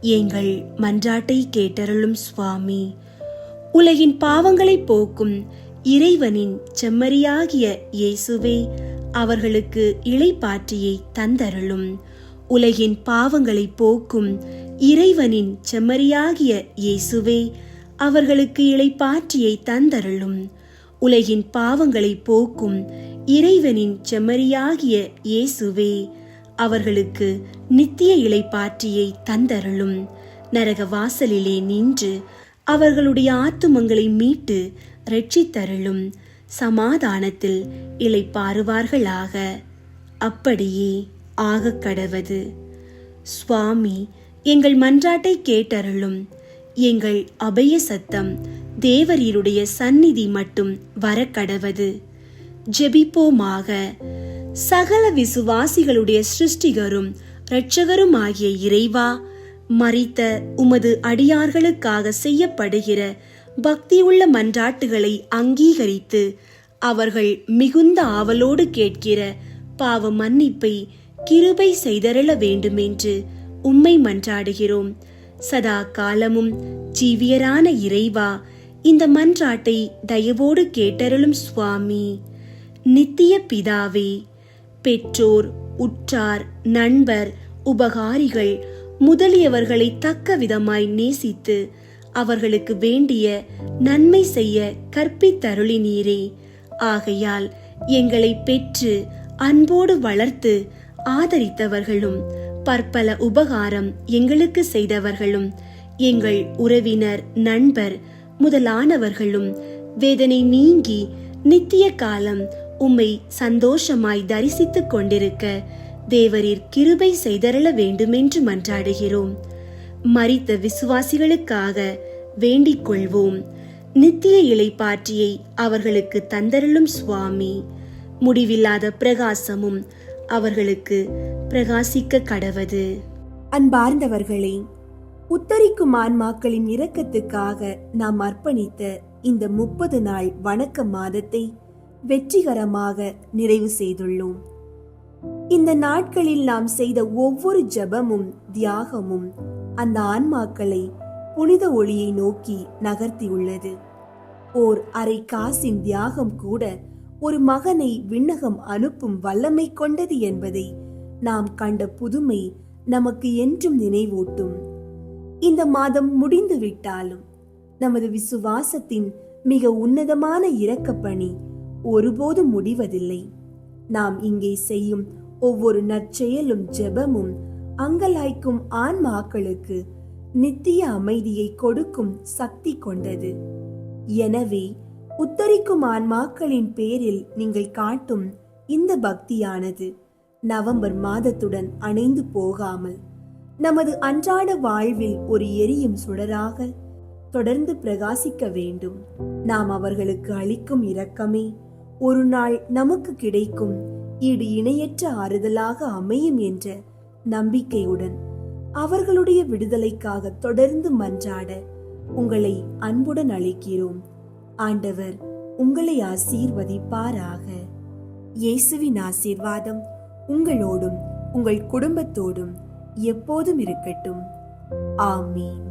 எங்கள் மன்றாட்டை கேட்டருளும் சுவாமி. உலகின் பாவங்களை போக்கும் இறைவனின் செம்மறியாகிய இயேசுவே, அவர்களுக்கு இளைப்பாற்றியை தந்தருளும். உலகின் பாவங்களை போக்கும் இறைவனின் செம்மறியாகிய இயேசுவே, அவர்களுக்கு இளைப்பாற்றியை தந்தருளும். உலகின் பாவங்களை போக்கும் இறைவனின் செம்மறியாகிய இயேசுவே, அவர்களுக்கு நித்திய இளைப்பாற்றியை தந்தருளும். நரக வாசலிலே நின்று அவர்களுடைய ஆத்துமங்களை மீட்டு இரட்சித்தருளும். சமாதானத்தில் இளைப்பாறுவார்களாக. அப்படியே ஆகக் கடவது. சுவாமி, எங்கள் மன்றாட்டை கேட்டருளும். எங்கள் அபய சத்தம் தேவரீருடைய சந்நிதி மட்டும் வரக்கடவது. ஜெபிப்போமாக. சகல விசுவாசிகளுடைய சிருஷ்டிகரும் இரட்சகருமாகிய இறைவா, மரித்த உமது அடியார்களுக்காக செய்யப்படுகிற பக்தியுள்ள மன்றாட்டுகளை அங்கீகரித்து அவர்கள் மிகுந்த ஆவலோடு கேட்கிற பாவ மன்னிப்பை கிருபை செய்தருள வேண்டுமென்று உம்மை மன்றாடுகிறோம். சதா காலமும் ஜீவியரான இறைவா, இந்த மன்றாட்டை தயவோடு கேட்டருளும் சுவாமி. நித்திய பிதாவே, பெற்றோர், உற்றார், நண்பர், உபகாரிகள் முதலியவர்களை தக்க விதமாய் நேசித்து அவர்களுக்கு வேண்டிய நன்மை செய்ய கற்பித்தருளினீரே. ஆகையால் எங்களை பெற்று அன்போடு வளர்த்து ஆதரித்தவர்களும் பற்பல உபகாரம் எங்களுக்கு செய்தவர்களும் எங்கள் உறவினர், நண்பர் முதலானவர்களும் வேதனை நீங்கி நித்திய காலம் உம்மை சந்தோஷமாய் தரிசித்துக் கொண்டிருக்க தேவரீர் கிருபை செய்தருள வேண்டுமென்று மன்றாடுகிறோம். மரித்த விசுவாசிகளுக்காக வேண்டிக் கொள்வோம். நித்திய இளைப்பாற்றியை அவர்களுக்கு தந்தருளும் சுவாமி. முடிவில்லாத பிரகாசமும் அவர்களுக்கு பிரகாசிக்க கடவது. அன்பார்ந்தவர்களே, உத்தரிக்கும் ஆன்மாக்களின் இரக்கத்துக்காக நாம் அர்ப்பணித்த இந்த 30 நாள் வணக்க மாதத்தை வெற்றிகரமாக நிறைவு செய்துள்ளோம். இந்த நாட்களில் நாம் செய்த ஒவ்வொரு ஜெபமும் தியாகமும் அந்த ஆன்மாக்களை புனித ஒளியை நோக்கி நகர்த்தியுள்ளது. ஓர் அரை காசின் தியாகம் கூட ஒரு மகனை விண்ணகம் அனுப்பும் வல்லமை கொண்டது என்பதை நாம் கண்ட புதுமை நமக்கு என்றும் நினைவூட்டும். இந்த மாதம் முடிந்து விட்டாலும் நமது விசுவாசத்தின் மிக உன்னதமான இரக்கப் பணி ஒருபோதும் முடிவதில்லை. நாம் இங்கே செய்யும் ஒவ்வொரு நற்செயலும் ஜெபமும் அங்கலாய்க்கும் ஆன்மாக்களுக்கு நித்திய அமைதியை கொடுக்கும் சக்தி கொண்டது. எனவே உத்தரிக்கும் ஆன்மாக்களின் பேரில் நீங்கள் காட்டும் இந்த பக்தியானது நவம்பர் மாதத்துடன் அணைந்து போகாமல் நமது அன்றாட வாழ்வில் ஒரு எரியும் சுடராக தொடர்ந்து பிரகாசிக்க வேண்டும். நாம் அவர்களுக்கு அளிக்கும் இரக்கமே ஒரு நாள் நமக்கு கிடைக்கும் ஈடு இணையற்ற ஆறுதலாக அமையும் என்ற நம்பிக்கையுடன் அவர்களுடைய விடுதலைக்காக தொடர்ந்து மன்றாட உங்களை அன்புடன் அழைக்கிறோம். ஆண்டவர் உங்களை ஆசீர்வதிப்பாராக. இயேசுவின் ஆசீர்வாதம் உங்களோடும் உங்கள் குடும்பத்தோடும் எப்போதும் இருக்கட்டும். ஆமீன்.